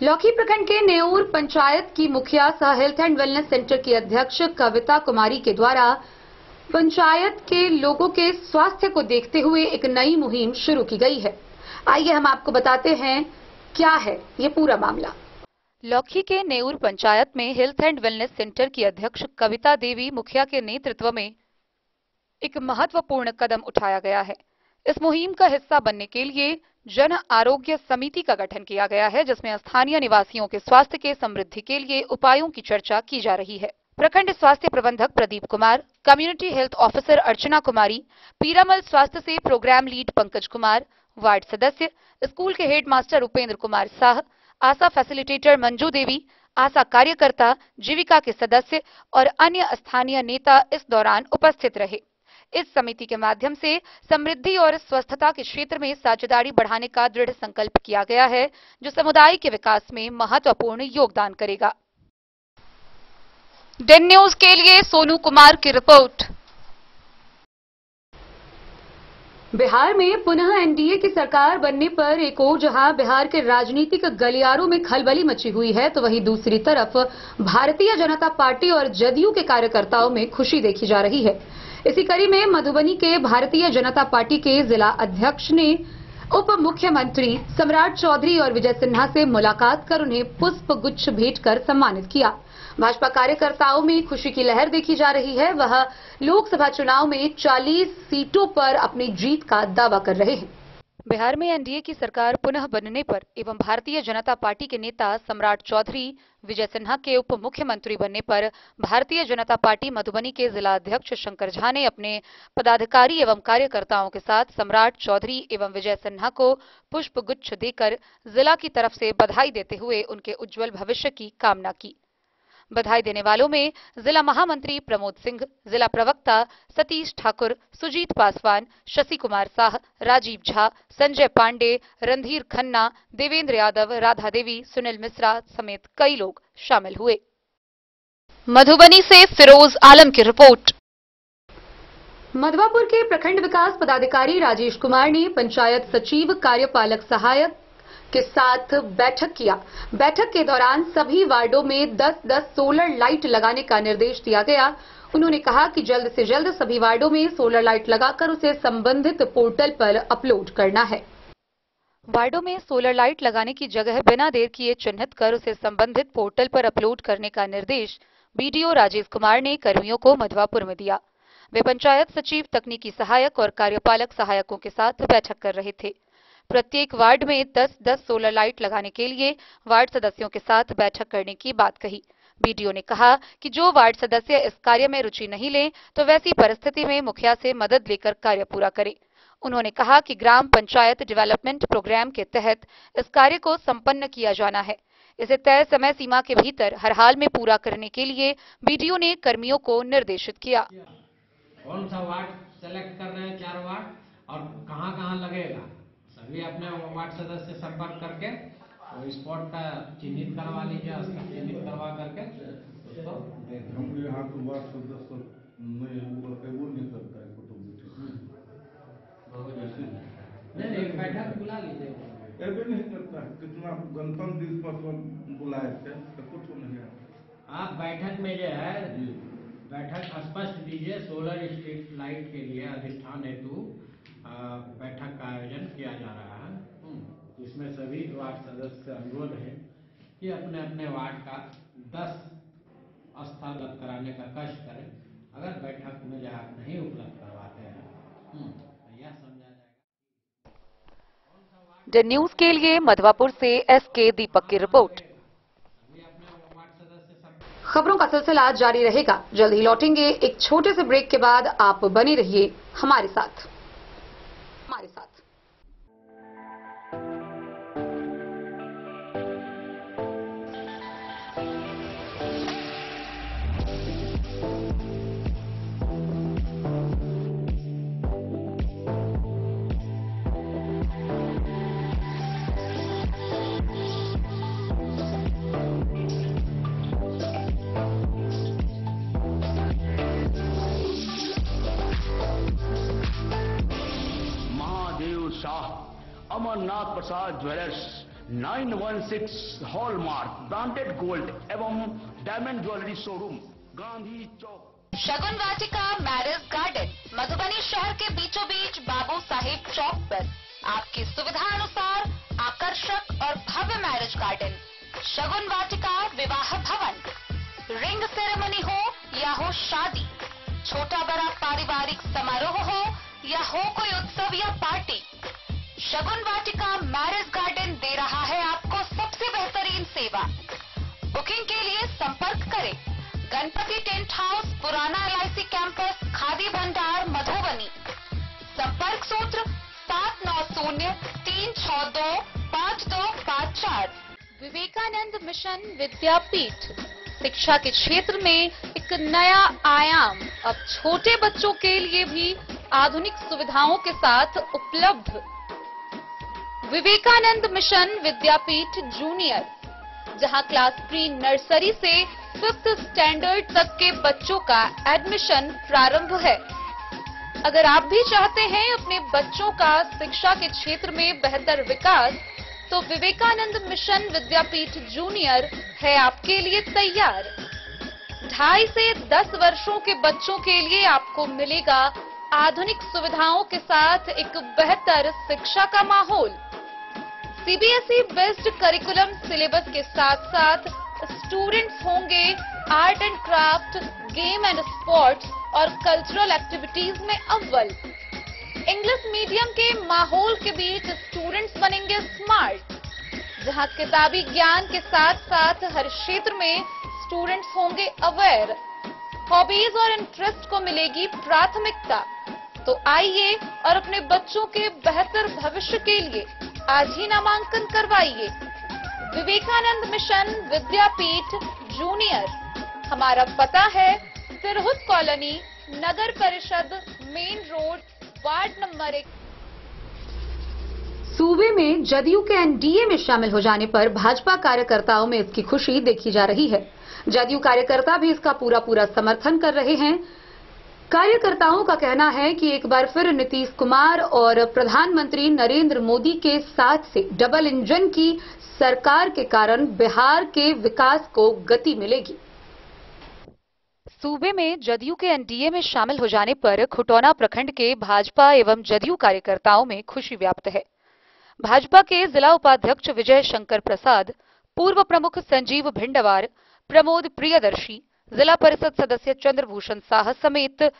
लौकी प्रखंड के नेऊर पंचायत की मुखिया सह हेल्थ एंड वेलनेस सेंटर की अध्यक्ष कविता कुमारी के द्वारा पंचायत के लोगों के स्वास्थ्य को देखते हुए एक नई मुहिम शुरू की गई है। आइए हम आपको बताते हैं क्या है ये पूरा मामला। लौकी के नेऊर पंचायत में हेल्थ एंड वेलनेस सेंटर की अध्यक्ष कविता देवी मुखिया के नेतृत्व में एक महत्वपूर्ण कदम उठाया गया है। इस मुहिम का हिस्सा बनने के लिए जन आरोग्य समिति का गठन किया गया है, जिसमें स्थानीय निवासियों के स्वास्थ्य के समृद्धि के लिए उपायों की चर्चा की जा रही है। प्रखंड स्वास्थ्य प्रबंधक Pradeep Kumar, community health officer Archana Kumari, Piramal स्वास्थ्य से programme lead Pankaj Kumar, ward सदस्य, स्कूल के हेडमास्टर उपेंद्र कुमार साह, आशा फैसिलिटेटर मंजू देवी, आशा कार्यकर्ता, जीविका के सदस्य और अन्य स्थानीय नेता इस दौरान उपस्थित रहे। इस समिति के माध्यम से समृद्धि और स्वस्थता के क्षेत्र में साझेदारी बढ़ाने का दृढ़ संकल्प किया गया है, जो समुदाय के विकास में महत्वपूर्ण योगदान करेगा। डेन न्यूज के लिए सोनू कुमार की रिपोर्ट। बिहार में पुनः एनडीए की सरकार बनने पर एक ओर जहां बिहार के राजनीतिक गलियारों में खलबली मची हुई है, तो वहीं दूसरी तरफ भारतीय जनता पार्टी और जदयू के कार्यकर्ताओं में खुशी देखी जा रही है। इसी कड़ी में मधुबनी के भारतीय जनता पार्टी के जिला अध्यक्ष ने उप मुख्यमंत्री सम्राट चौधरी और विजय सिन्हा से मुलाकात कर उन्हें पुष्प गुच्छ भेंट कर सम्मानित किया। भाजपा कार्यकर्ताओं में खुशी की लहर देखी जा रही है। वह लोकसभा चुनाव में 40 सीटों पर अपनी जीत का दावा कर रहे हैं। बिहार में एनडीए की सरकार पुनः बनने पर एवं भारतीय जनता पार्टी के नेता सम्राट चौधरी, विजय सिन्हा के उप मुख्यमंत्री बनने पर भारतीय जनता पार्टी मधुबनी के जिला अध्यक्ष शंकर झा ने अपने पदाधिकारी एवं कार्यकर्ताओं के साथ सम्राट चौधरी एवं विजय सिन्हा को पुष्प गुच्छ देकर जिला की तरफ से बधाई देते हुए उनके उज्जवल भविष्य की कामना की। बधाई देने वालों में जिला महामंत्री प्रमोद सिंह, जिला प्रवक्ता सतीश ठाकुर, सुजीत पासवान, शशि कुमार साह, राजीव झा, संजय पांडे, रणधीर खन्ना, देवेंद्र यादव, राधा देवी, सुनील मिश्रा समेत कई लोग शामिल हुए। मधुबनी से फिरोज आलम की रिपोर्ट। मधवापुर के प्रखंड विकास पदाधिकारी राजेश कुमार ने पंचायत सचिव, कार्यपालक सहायक के साथ बैठक किया। बैठक के दौरान सभी वार्डों में 10-10 सोलर लाइट लगाने का निर्देश दिया गया। उन्होंने कहा कि जल्द से जल्द सभी वार्डों में सोलर लाइट लगाकर उसे संबंधित पोर्टल पर अपलोड करना है। वार्डों में सोलर लाइट लगाने की जगह बिना देर किए चिन्हित कर उसे संबंधित पोर्टल पर अपलोड करने का निर्देश बीडीओ राजेश कुमार ने कर्मियों को मधवापुर में दिया। वे पंचायत सचिव, तकनीकी सहायक और कार्यपालक सहायकों के साथ बैठक कर रहे थे। प्रत्येक वार्ड में 10-10 सोलर लाइट लगाने के लिए वार्ड सदस्यों के साथ बैठक करने की बात कही। बीडीओ ने कहा कि जो वार्ड सदस्य इस कार्य में रुचि नहीं ले तो वैसी परिस्थिति में मुखिया से मदद लेकर कार्य पूरा करें। उन्होंने कहा कि ग्राम पंचायत डेवलपमेंट प्रोग्राम के तहत इस कार्य को संपन्न किया जाना है। इसे तय समय सीमा के भीतर हर हाल में पूरा करने के लिए बीडीओ ने कर्मियों को निर्देशित किया। कौन सा वार्ड सेलेक्ट कर रहे हैं, 4 वार्ड, और कहां-कहां लगेगा, सभी अपने वार्ड सदस्य से संपर्क करके वो स्पॉट का चिन्हित करवा लीजिए। चिन्हित करवा करके हम यहाँ तो वार्ड सदस्य नहीं करता है नहीं, एक बैठक बुला लीजिए। नहीं करता है, कितना गणतंत्र दिवस पर बुलाए थे तो कुछ नहीं। आप बैठक में जो है बैठक स्पष्ट दीजिए, सोलर स्ट्रीट लाइट के लिए अधिष्ठान हेतु बैठक का आयोजन किया जा रहा है। इसमें सभी वार्ड सदस्य से अनुरोध है कि अपने अपने वार्ड का 10 स्थल कराने का कष्ट करें। अगर बैठक में जो आप नहीं उपलब्ध करवाते हैं तो यह समझा जाएगा। डेन न्यूज के लिए मधवापुर से एसके दीपक की रिपोर्ट। खबरों का सिलसिला जारी रहेगा। जल्द ही लौटेंगे एक छोटे से ब्रेक के बाद। आप बने रहिए हमारे साथ। अमरनाथ प्रसाद ज्वेलर्स 916 हॉलमार्क ब्रांडेड गोल्ड एवं डायमंड ज्वेलरी शोरूम, गांधी चौक। शगुन वाटिका मैरिज गार्डन मधुबनी शहर के बीचों बीच बाबू साहेब चौक पर आपकी सुविधा अनुसार आकर्षक और भव्य मैरिज गार्डन। शगुन वाटिका विवाह भवन, रिंग सेरेमनी हो या हो शादी, छोटा बड़ा पारिवारिक समारोह हो या हो कोई उत्सव या पार्टी, शगुन वाटिका मैरिज गार्डन दे रहा है आपको सबसे बेहतरीन सेवा। बुकिंग के लिए संपर्क करें गणपति टेंट हाउस, पुराना LIC कैंपस, खादी भंडार, मधुबनी। संपर्क सूत्र 7903625254। विवेकानंद मिशन विद्यापीठ शिक्षा के क्षेत्र में एक नया आयाम अब छोटे बच्चों के लिए भी आधुनिक सुविधाओं के साथ उपलब्ध। विवेकानंद मिशन विद्यापीठ जूनियर, जहां क्लास प्री नर्सरी से 5th स्टैंडर्ड तक के बच्चों का एडमिशन प्रारंभ है। अगर आप भी चाहते हैं अपने बच्चों का शिक्षा के क्षेत्र में बेहतर विकास, तो विवेकानंद मिशन विद्यापीठ जूनियर है आपके लिए तैयार। 2.5 से 10 वर्षों के बच्चों के लिए आपको मिलेगा आधुनिक सुविधाओं के साथ एक बेहतर शिक्षा का माहौल। CBSE बेस्ड करिकुलम सिलेबस के साथ साथ स्टूडेंट्स होंगे art and craft, game and sports और कल्चरल एक्टिविटीज में अव्वल। इंग्लिश मीडियम के माहौल के बीच स्टूडेंट्स बनेंगे स्मार्ट, जहां किताबी ज्ञान के साथ साथ हर क्षेत्र में स्टूडेंट्स होंगे अवेयर। हॉबीज और इंटरेस्ट को मिलेगी प्राथमिकता। तो आइए और अपने बच्चों के बेहतर भविष्य के लिए आज ही नामांकन करवाइए। विवेकानंद मिशन विद्यापीठ जूनियर। हमारा पता है तिरहुत कॉलोनी, नगर परिषद, मेन रोड, वार्ड नंबर 1। सूबे में जदयू के NDA में शामिल हो जाने पर भाजपा कार्यकर्ताओं में इसकी खुशी देखी जा रही है। जदयू कार्यकर्ता भी इसका पूरा समर्थन कर रहे हैं। कार्यकर्ताओं का कहना है कि एक बार फिर नीतीश कुमार और प्रधानमंत्री नरेंद्र मोदी के साथ से डबल इंजन की सरकार के कारण बिहार के विकास को गति मिलेगी। सूबे में जदयू के NDA में शामिल हो जाने पर खुटौना प्रखंड के भाजपा एवं जदयू कार्यकर्ताओं में खुशी व्याप्त है। भाजपा के जिला उपाध्यक्ष विजय शंकर प्रसाद, पूर्व प्रमुख संजीव भिंडवार, प्रमोद प्रियदर्शी, जिला परिषद सदस्य चंद्रभूषण साह समेत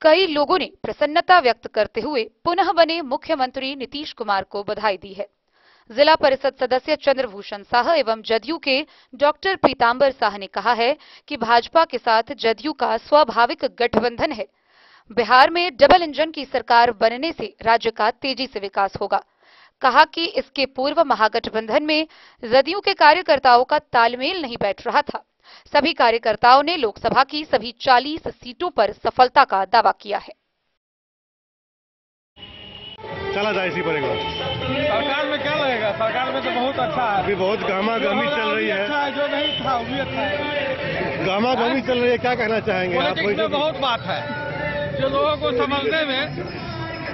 कई लोगों ने प्रसन्नता व्यक्त करते हुए पुनः बने मुख्यमंत्री नीतीश कुमार को बधाई दी है। जिला परिषद सदस्य चंद्रभूषण साह एवं जदयू के डॉक्टर पीतांबर साह ने कहा है कि भाजपा के साथ जदयू का स्वाभाविक गठबंधन है। बिहार में डबल इंजन की सरकार बनने से राज्य का तेजी से विकास होगा। कहा कि इसके पूर्व महागठबंधन में जदयू के कार्यकर्ताओं का तालमेल नहीं बैठ रहा था। सभी कार्यकर्ताओं ने लोकसभा की सभी 40 सीटों पर सफलता का दावा किया है। चला जाए इसी पर एक बार। सरकार में क्या लगेगा? सरकार में तो बहुत अच्छा है। अभी बहुत गामा-गमी चल रही है। अच्छा है, जो नहीं था वो भी अच्छा है। गामा-गमी चल रही है, क्या कहना चाहेंगे आप? पॉलिटिक्स में बहुत बात है, जो लोगों को समझने में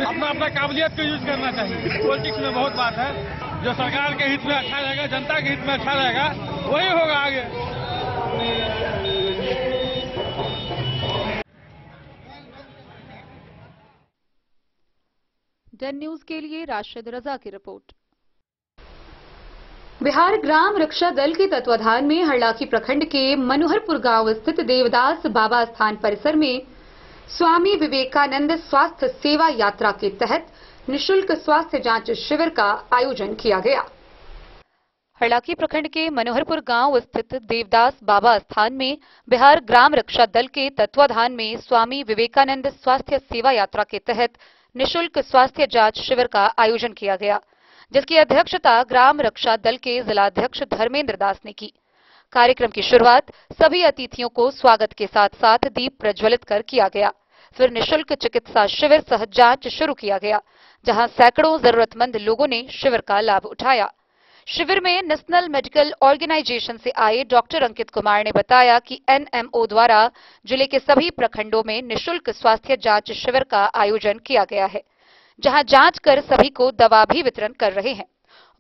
अपना काबिलियत को यूज करना चाहिए। पॉलिटिक्स में बहुत बात है, जो सरकार के हित में अच्छा रहेगा, जनता के हित में अच्छा रहेगा, वही होगा आगे। डन न्यूज के लिए राशिद रजा की रिपोर्ट। बिहार ग्राम रक्षा दल के तत्वाधान में हरलाखी प्रखंड के मनोहरपुर गांव स्थित देवदास बाबा स्थान परिसर में स्वामी विवेकानंद स्वास्थ्य सेवा यात्रा के तहत निःशुल्क स्वास्थ्य जांच शिविर का आयोजन किया गया। हरलाखी प्रखंड के मनोहरपुर गांव स्थित देवदास बाबा स्थान में बिहार ग्राम रक्षा दल के तत्वाधान में स्वामी विवेकानंद स्वास्थ्य सेवा यात्रा के तहत निःशुल्क स्वास्थ्य जांच शिविर का आयोजन किया गया, जिसकी अध्यक्षता ग्राम रक्षा दल के जिलाध्यक्ष धर्मेंद्र दास ने की। कार्यक्रम की शुरुआत सभी अतिथियों को स्वागत के साथ साथ दीप प्रज्वलित कर किया गया। फिर निःशुल्क चिकित्सा शिविर सह जांच शुरू किया गया, जहां सैकड़ों जरूरतमंद लोगों ने शिविर का लाभ उठाया। शिविर में नेशनल मेडिकल ऑर्गेनाइजेशन से आए डॉक्टर अंकित कुमार ने बताया कि NMO द्वारा जिले के सभी प्रखंडों में निःशुल्क स्वास्थ्य जांच शिविर का आयोजन किया गया है, जहां जांच कर सभी को दवा भी वितरण कर रहे हैं।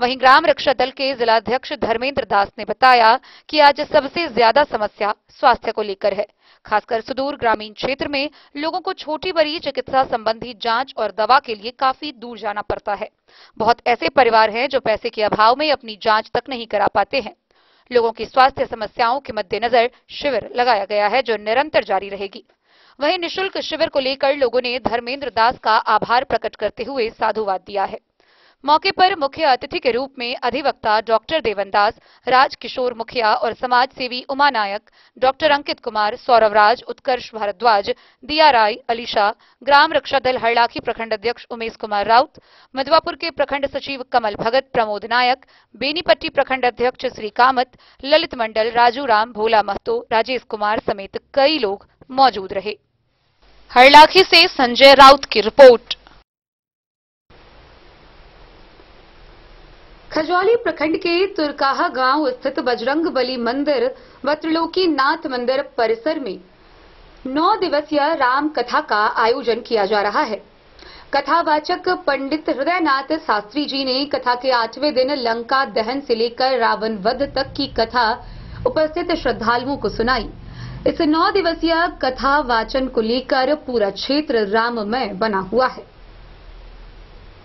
वहीं ग्राम रक्षा दल के जिलाध्यक्ष धर्मेंद्र दास ने बताया कि आज सबसे ज्यादा समस्या स्वास्थ्य को लेकर है। खासकर सुदूर ग्रामीण क्षेत्र में लोगों को छोटी बड़ी चिकित्सा संबंधी जांच और दवा के लिए काफी दूर जाना पड़ता है। बहुत ऐसे परिवार हैं जो पैसे के अभाव में अपनी जांच तक नहीं करा पाते हैं। लोगों की स्वास्थ्य समस्याओं के मद्देनजर शिविर लगाया गया है, जो निरंतर जारी रहेगी। वहीं निशुल्क शिविर को लेकर लोगों ने धर्मेंद्र दास का आभार प्रकट करते हुए साधुवाद दिया है। मौके पर मुख्य अतिथि के रूप में अधिवक्ता डॉक्टर देवनदास, राजकिशोर मुखिया और समाज सेवी उमा नायक, डॉक्टर अंकित कुमार, सौरव राज, उत्कर्ष भारद्वाज, दिया राय, अलीशा, ग्राम रक्षा दल हरलाखी प्रखंड अध्यक्ष उमेश कुमार राउत, मधवापुर के प्रखंड सचिव कमल भगत, प्रमोद नायक, बेनीपट्टी प्रखंड अध्यक्ष श्री कामत, ललित मंडल, राजू राम, भोला महतो, राजेश कुमार समेत कई लोग मौजूद रहे। हरलाखी से संजय राउत की रिपोर्ट। खजौली प्रखंड के तुरकाहा गांव स्थित बजरंग बली मंदिर व त्रिलोकी नाथ मंदिर परिसर में 9 दिवसीय राम कथा का आयोजन किया जा रहा है। कथावाचक पंडित हृदयनाथ शास्त्री जी ने कथा के 8वें दिन लंका दहन से लेकर रावण वध तक की कथा उपस्थित श्रद्धालुओं को सुनाई। इस 9 दिवसीय कथा वाचन को लेकर पूरा क्षेत्र राममय बना हुआ है।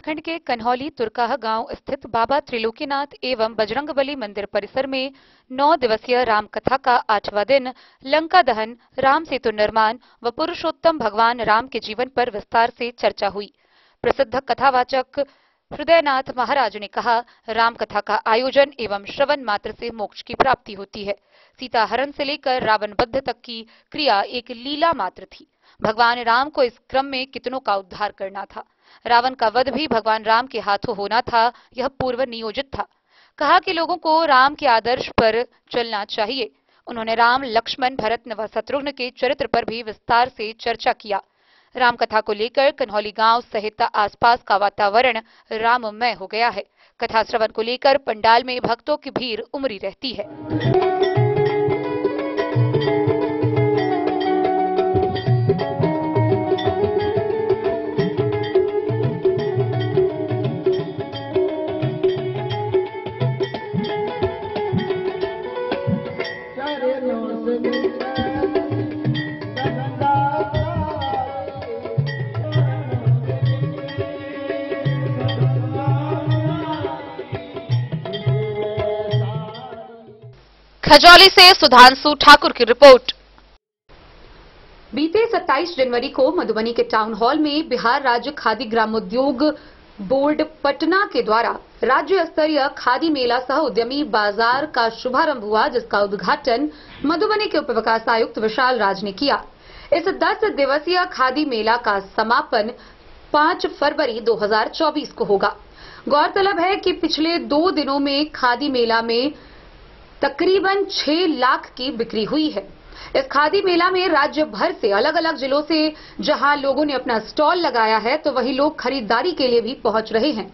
खंड के कन्हौली तुरकाहा गांव स्थित बाबा त्रिलोकीनाथ एवं बजरंगबली मंदिर परिसर में 9 दिवसीय राम कथा का 8वां दिन लंका दहन, राम सेतु निर्माण व पुरुषोत्तम भगवान राम के जीवन पर विस्तार से चर्चा हुई। प्रसिद्ध कथावाचक हृदयनाथ महाराज ने कहा, राम कथा का आयोजन एवं श्रवण मात्र से मोक्ष की प्राप्ति होती है। सीता हरण से लेकर रावण वध तक की क्रिया एक लीला मात्र थी। भगवान राम को इस क्रम में कितनों का उद्धार करना था। रावण का वध भी भगवान राम के हाथों होना था, यह पूर्व नियोजित था। कहा कि लोगों को राम के आदर्श पर चलना चाहिए। उन्होंने राम, लक्ष्मण, भरत व शत्रुघ्न के चरित्र पर भी विस्तार से चर्चा किया। राम कथा को लेकर कन्हौली गांव सहित आसपास का वातावरण राममय हो गया है। कथा श्रवण को लेकर पंडाल में भक्तों की भीड़ उमड़ी रहती है। खजौली से सुधांशु ठाकुर की रिपोर्ट। बीते 27 जनवरी को मधुबनी के टाउन हॉल में बिहार राज्य खादी ग्रामोद्योग बोर्ड पटना के द्वारा राज्य स्तरीय खादी मेला सह उद्यमी बाजार का शुभारंभ हुआ, जिसका उद्घाटन मधुबनी के उप विकास आयुक्त विशाल राज ने किया। इस 10 दिवसीय खादी मेला का समापन 5 फरवरी 2024 को होगा। गौरतलब है कि पिछले 2 दिनों में खादी मेला में तकरीबन 6 लाख की बिक्री हुई है। इस खादी मेला में राज्य भर से अलग अलग जिलों से जहां लोगों ने अपना स्टॉल लगाया है, तो वहीं लोग खरीदारी के लिए भी पहुंच रहे हैं।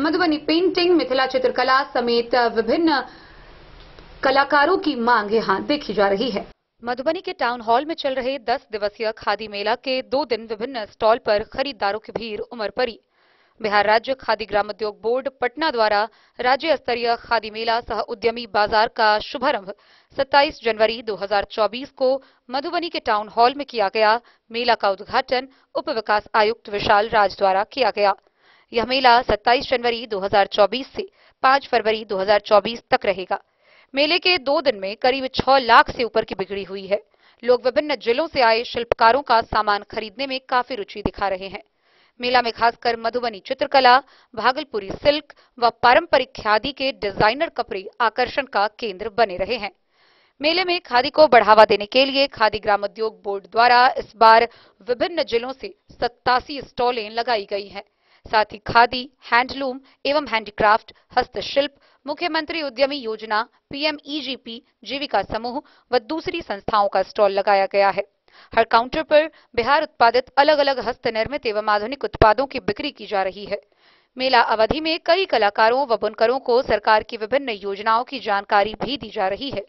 मधुबनी पेंटिंग, मिथिला चित्रकला समेत विभिन्न कलाकारों की मांग यहां देखी जा रही है। मधुबनी के टाउन हॉल में चल रहे 10 दिवसीय खादी मेला के 2 दिन विभिन्न स्टॉल पर खरीदारों की भीड़ उमड़ पड़ी। बिहार राज्य खादी ग्रामोद्योग बोर्ड पटना द्वारा राज्य स्तरीय खादी मेला सह उद्यमी बाजार का शुभारंभ 27 जनवरी 2024 को मधुबनी के टाउन हॉल में किया गया। मेला का उद्घाटन उप विकास आयुक्त विशाल राज द्वारा किया गया। यह मेला 27 जनवरी 2024 से 5 फरवरी 2024 तक रहेगा। मेले के 2 दिन में करीब 6 लाख से ऊपर की बिक्री हुई है। लोग विभिन्न जिलों से आए शिल्पकारों का सामान खरीदने में काफी रुचि दिखा रहे हैं। मेला में खासकर मधुबनी चित्रकला, भागलपुरी सिल्क व पारंपरिक खादी के डिजाइनर कपड़े आकर्षण का केंद्र बने रहे हैं। मेले में खादी को बढ़ावा देने के लिए खादी ग्रामोद्योग बोर्ड द्वारा इस बार विभिन्न जिलों से 87 स्टॉलें लगाई गई हैं। साथ ही खादी, हैंडलूम एवं हैंडीक्राफ्ट, हस्तशिल्प, मुख्यमंत्री उद्यमी योजना, PMEGP, जीविका समूह व दूसरी संस्थाओं का स्टॉल लगाया गया है। हर काउंटर पर बिहार उत्पादित अलग अलग हस्तनिर्मित एवं आधुनिक उत्पादों की बिक्री की जा रही है। मेला अवधि में कई कलाकारों व बुनकरों को सरकार की विभिन्न योजनाओं की जानकारी भी दी जा रही है।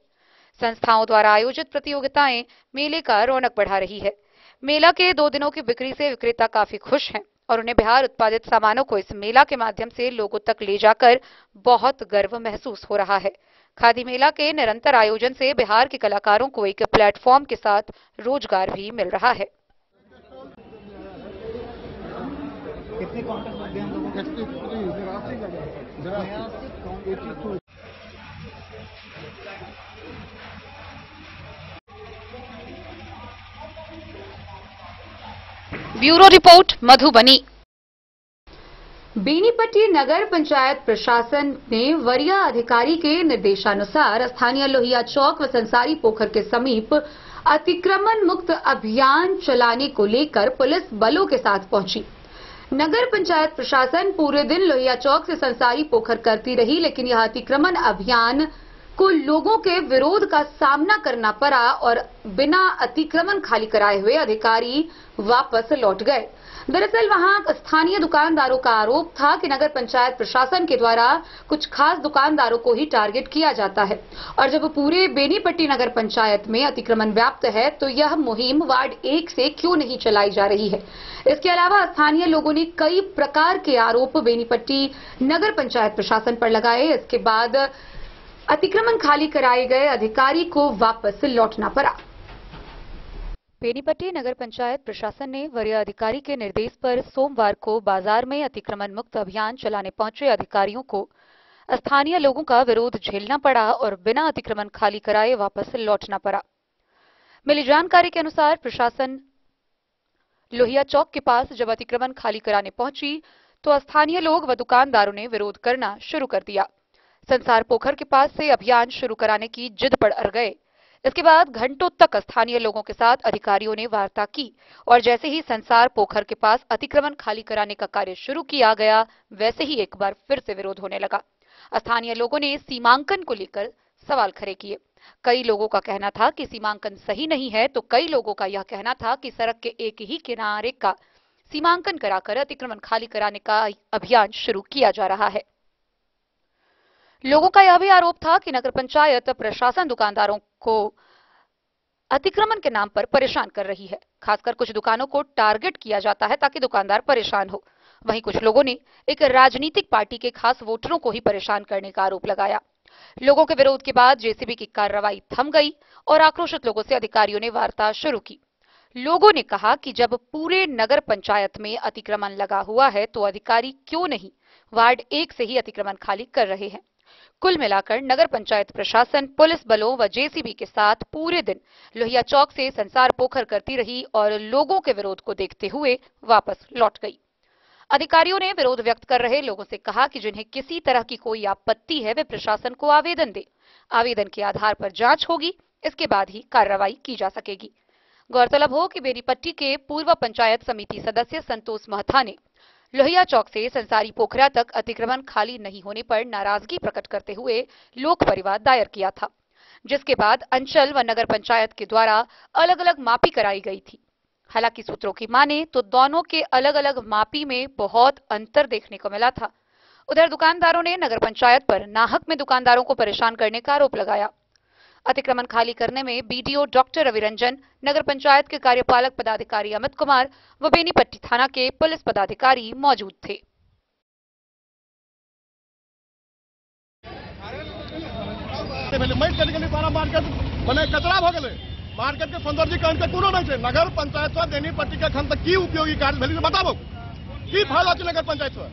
संस्थाओं द्वारा आयोजित प्रतियोगिताएं मेले का रौनक बढ़ा रही है। मेला के 2 दिनों की बिक्री से विक्रेता काफी खुश हैं और उन्हें बिहार उत्पादित सामानों को इस मेला के माध्यम से लोगों तक ले जाकर बहुत गर्व महसूस हो रहा है। खादी मेला के निरंतर आयोजन से बिहार के कलाकारों को एक प्लेटफॉर्म के साथ रोजगार भी मिल रहा है। कितने काउंटर लगे हम लोगों को? Bureau report Madhubani. बेनीपट्टी नगर पंचायत प्रशासन ने वरीय अधिकारी के निर्देशानुसार स्थानीय लोहिया चौक व संसारी पोखर के समीप अतिक्रमण मुक्त अभियान चलाने को लेकर पुलिस बलों के साथ पहुंची। नगर पंचायत प्रशासन पूरे दिन लोहिया चौक से संसारी पोखर करती रही, लेकिन यह अतिक्रमण अभियान को लोगों के विरोध का सामना करना पड़ा और बिना अतिक्रमण खाली कराए हुए अधिकारी वापस लौट गए। दरअसल वहां स्थानीय दुकानदारों का आरोप था कि नगर पंचायत प्रशासन के द्वारा कुछ खास दुकानदारों को ही टारगेट किया जाता है और जब पूरे बेनीपट्टी नगर पंचायत में अतिक्रमण व्याप्त है तो यह मुहिम वार्ड 1 से क्यों नहीं चलाई जा रही है। इसके अलावा स्थानीय लोगों ने कई प्रकार के आरोप बेनीपट्टी नगर पंचायत प्रशासन पर लगाए। इसके बाद अतिक्रमण खाली कराए गए अधिकारी को वापस लौटना पड़ा। बेनीपट्टी नगर पंचायत प्रशासन ने वरीय अधिकारी के निर्देश पर सोमवार को बाजार में अतिक्रमण मुक्त अभियान चलाने पहुंचे अधिकारियों को स्थानीय लोगों का विरोध झेलना पड़ा और बिना अतिक्रमण खाली कराए वापस लौटना पड़ा। मिली जानकारी के अनुसार प्रशासन लोहिया चौक के पास जब अतिक्रमण खाली कराने पहुंची तो स्थानीय लोग व दुकानदारों ने विरोध करना शुरू कर दिया। संसार पोखर के पास से अभियान शुरू कराने की जिद पर अड़ गए। इसके बाद घंटों तक स्थानीय लोगों के साथ अधिकारियों ने वार्ता की और जैसे ही संसार पोखर के पास अतिक्रमण खाली कराने का कार्य शुरू किया गया वैसे ही एक बार फिर से विरोध होने लगा। स्थानीय लोगों ने सीमांकन को लेकर सवाल खड़े किए। कई लोगों का कहना था कि सीमांकन सही नहीं है तो कई लोगों का यह कहना था कि सड़क के एक ही किनारे का सीमांकन कराकर अतिक्रमण खाली कराने का अभियान शुरू किया जा रहा है। लोगों का यह भी आरोप था कि नगर पंचायत प्रशासन दुकानदारों को अतिक्रमण के नाम पर परेशान कर रही है। खासकर कुछ दुकानों को टारगेट किया जाता है ताकि दुकानदार परेशान हो। वहीं कुछ लोगों ने एक राजनीतिक पार्टी के खास वोटरों को ही परेशान करने का आरोप लगाया। लोगों के विरोध के बाद जेसीबी की कार्रवाई थम गई और आक्रोशित लोगों से अधिकारियों ने वार्ता शुरू की। लोगों ने कहा कि जब पूरे नगर पंचायत में अतिक्रमण लगा हुआ है तो अधिकारी क्यों नहीं वार्ड 1 से ही अतिक्रमण खाली कर रहे हैं। कुल मिलाकर नगर पंचायत प्रशासन पुलिस बलों व जेसीबी के साथ पूरे दिन लोहिया चौक से संसार पोखर करती रही और लोगों के विरोध को देखते हुए वापस लौट गई। अधिकारियों ने विरोध व्यक्त कर रहे लोगों से कहा कि जिन्हें किसी तरह की कोई आपत्ति है वे प्रशासन को आवेदन दे। आवेदन के आधार पर जांच होगी, इसके बाद ही कार्रवाई की जा सकेगी। गौरतलब हो कि बेनीपट्टी के पूर्व पंचायत समिति सदस्य संतोष महथा ने लोहिया चौक से संसारी पोखरा तक अतिक्रमण खाली नहीं होने पर नाराजगी प्रकट करते हुए लोक परिवाद दायर किया था, जिसके बाद अंचल व नगर पंचायत के द्वारा अलग अलग मापी कराई गई थी। हालांकि सूत्रों की माने तो दोनों के अलग अलग मापी में बहुत अंतर देखने को मिला था। उधर दुकानदारों ने नगर पंचायत पर नाहक में दुकानदारों को परेशान करने का आरोप लगाया। अतिक्रमण खाली करने में बीडीओ डॉक्टर रवि रंजन, नगर पंचायत के कार्यपालक पदाधिकारी अमित कुमार व बेनीपट्टी थाना के पुलिस पदाधिकारी मौजूद थे। कचरा भ गए मार्केट के सौंदर्यीकरण के कोनो नहीं है। नगर पंचायत से बेनीपट्टी के खन तक की उपयोगी कार्य भेल बताबो की फायदा छै नगर पंचायत से।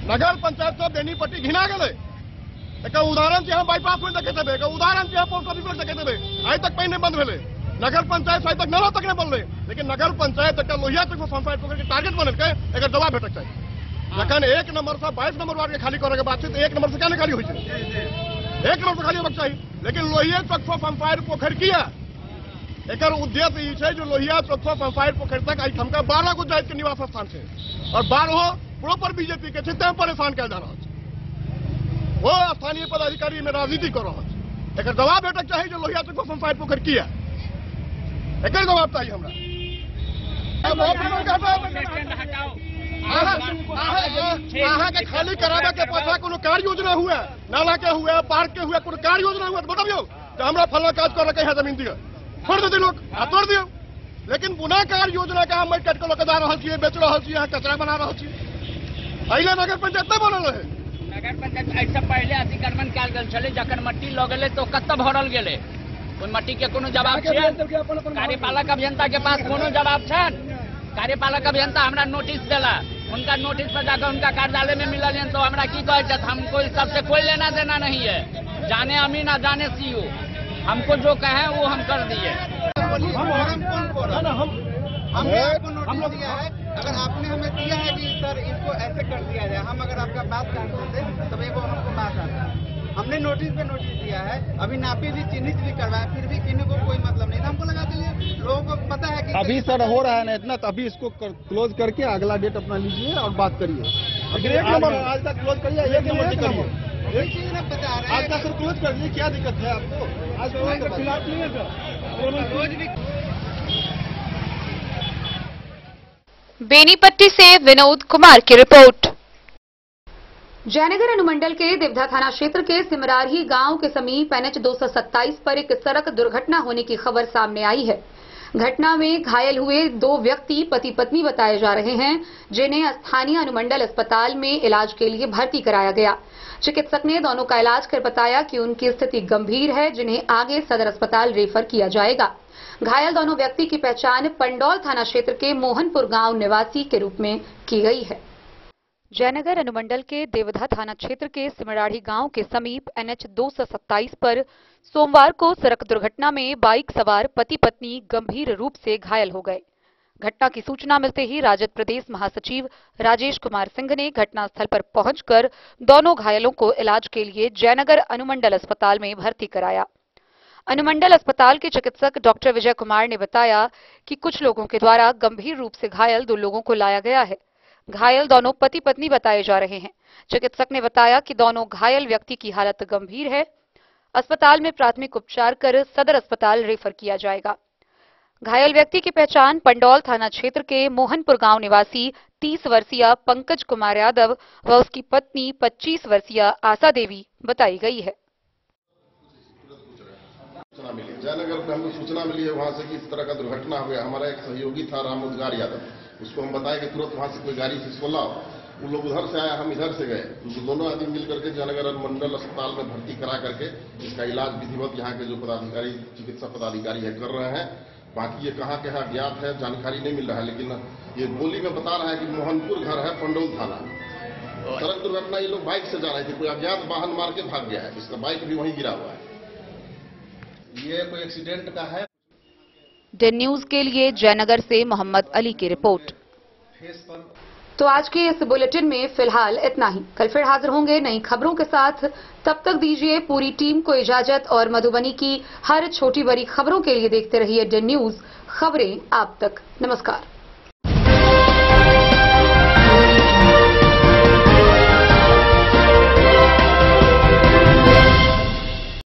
नगर पंचायत से बेनीपट्टी घिना गए। एक उदाहरण से हम बाईपास में देखे थे, उदाहरण से पोस्ट ऑफिस में देखे थे, आज तक पानी बंद भेले। नगर पंचायत आज तक नलो तक नहीं बनले, लेकिन नगर पंचायत एक लोहिया तक संसार पोखर के टारगेट बनल के एक जवाब भेटक चाहिए। जखन 1 नंबर से 22 नंबर वार्ड के खाली करे के बात छै तो 1 नंबर से क्या खाली होई छै? 1 नंबर से खाली होना चाहिए, लेकिन लोहिया तक संसार पोखर किया एक उद्देश्य ये है जो लोहिया चौक संसार पोखर तक आई हमका 12 गो जाति के निवास स्थान है और 12 प्रॉपर बीजेपी के तय परेशान किया जा रहा है। वो स्थानीय पदाधिकारी में राजनीति कर रहा है। एक जवाब भेटक चाहिए जो लोहिया चौक संसार पोखर किया एक जवाब चाहिए हमरा। के खाली करावे के पाछा कोनो कार्य योजना हुआ, नाला के हुआ, पार्क के हुआ, कोनो कार्य योजना हुआ तो बताबियो कि हमरा फला काज कर रखे है जमीन दियो छोड़ दे लोग तोड़ दियो। लेकिन पुनः कार्य योजना के हम काट के लोग जा रहा छे, बेच रहा छे, यहाँ कचरा बना रहा छे। अइले नगर पंचायत नहीं बनल है। नगर पंचायत ऐसा पहले अतिक्रमण कल गल छे, जखन मट्टी ल गेले तो कत भरल गेले, कोई मट्टी के कोनो जवाब छै? कार्यपालक अभियंता के पास कोनो जवाब छै? कार्यपालक अभियंता हमरा नोटिस देला, उनका नोटिस पर जाकर उनका कार्यालय में मिलल तो हमरा की कहे छै हमको इस सबसे कोई लेना देना नहीं है, जाने अमीन ना जाने सीओ, हमको जो कहे वो हम कर दिए। हमने आपको नोटिस दिया है, अगर आपने हमें दिया है कि सर इसको ऐसे कर दिया जाए, हम अगर आपका बात करते तब एक हमको बात आता है। हमने नोटिस पे नोटिस दिया है, अभी नापी भी चिन्हित भी करवाया, फिर भी किन्हीं को कोई मतलब नहीं था। हमको लगा चलिए लोगों को पता है कि अभी सर हो रहा है ना इतना, तो अभी इसको क्लोज करके अगला डेट अपना लीजिए और बात करिए। एक नंबर आज तक क्लोज करिए, एक नंबर करिए, एक चीज ना बता रहे आज का सर क्लोज कर दीजिए। क्या दिक्कत है आपको? आज के खिलाफ नहीं है सर, रोज भी। बेनीपट्टी से विनोद कुमार की रिपोर्ट। जयनगर अनुमंडल के देवधा थाना क्षेत्र के सिमराही गांव के समीप NH 227 पर एक सड़क दुर्घटना होने की खबर सामने आई है। घटना में घायल हुए 2 व्यक्ति पति पत्नी बताए जा रहे हैं, जिन्हें स्थानीय अनुमंडल अस्पताल में इलाज के लिए भर्ती कराया गया। चिकित्सक ने दोनों का इलाज कर बताया कि उनकी स्थिति गंभीर है, जिन्हें आगे सदर अस्पताल रेफर किया जाएगा। घायल दोनों व्यक्ति की पहचान पंडौल थाना क्षेत्र के मोहनपुर गांव निवासी के रूप में की गई है। जयनगर अनुमंडल के देवधा थाना क्षेत्र के सिमराड़ी गांव के समीप NH 227 पर सोमवार को सड़क दुर्घटना में बाइक सवार पति पत्नी गंभीर रूप से घायल हो गए। घटना की सूचना मिलते ही राजद प्रदेश महासचिव राजेश कुमार सिंह ने घटनास्थल पर पहुंचकर दोनों घायलों को इलाज के लिए जयनगर अनुमंडल अस्पताल में भर्ती कराया। अनुमंडल अस्पताल के चिकित्सक डॉक्टर विजय कुमार ने बताया कि कुछ लोगों के द्वारा गंभीर रूप से घायल 2 लोगों को लाया गया है। घायल दोनों पति पत्नी बताए जा रहे हैं। चिकित्सक ने बताया कि दोनों घायल व्यक्ति की हालत गंभीर है। अस्पताल में प्राथमिक उपचार कर सदर अस्पताल रेफर किया जाएगा। घायल व्यक्ति की पहचान पंडौल थाना क्षेत्र के मोहनपुर गांव निवासी 30 वर्षीय पंकज कुमार यादव व उसकी पत्नी 25 वर्षीय आशा देवी बताई गई है। जयनगर में हमको सूचना मिली है वहां से कि इस तरह का दुर्घटना हो गया। हमारा एक सहयोगी था राम रोजगार यादव, उसको हम बताया कि तुरंत वहां से कोई गाड़ी से इसको लाओ। वो लोग उधर से आया, हम इधर से गए, तो दोनों आदमी मिल करके जयनगर अनुमंडल अस्पताल में भर्ती करा करके इसका इलाज विधिवत यहाँ के जो पदाधिकारी चिकित्सा पदाधिकारी है कर रहे हैं। बाकी ये कहाँ के है ज्ञात है, जानकारी नहीं मिल रहा है, लेकिन ये बोली में बता रहा है कि मोहनपुर घर है पंडौल थाना। सड़क दुर्घटना ये लोग बाइक से जा रहे थे, कोई अज्ञात वाहन मार के भाग गया है, इसका बाइक भी वहीं गिरा हुआ है। ये कोई एक्सीडेंट का है। डेन न्यूज के लिए जयनगर से मोहम्मद अली की रिपोर्ट। तो आज के इस बुलेटिन में फिलहाल इतना ही। कल फिर हाजिर होंगे नई खबरों के साथ। तब तक दीजिए पूरी टीम को इजाजत और मधुबनी की हर छोटी बड़ी खबरों के लिए देखते रहिए डेन न्यूज, खबरें आप तक। नमस्कार।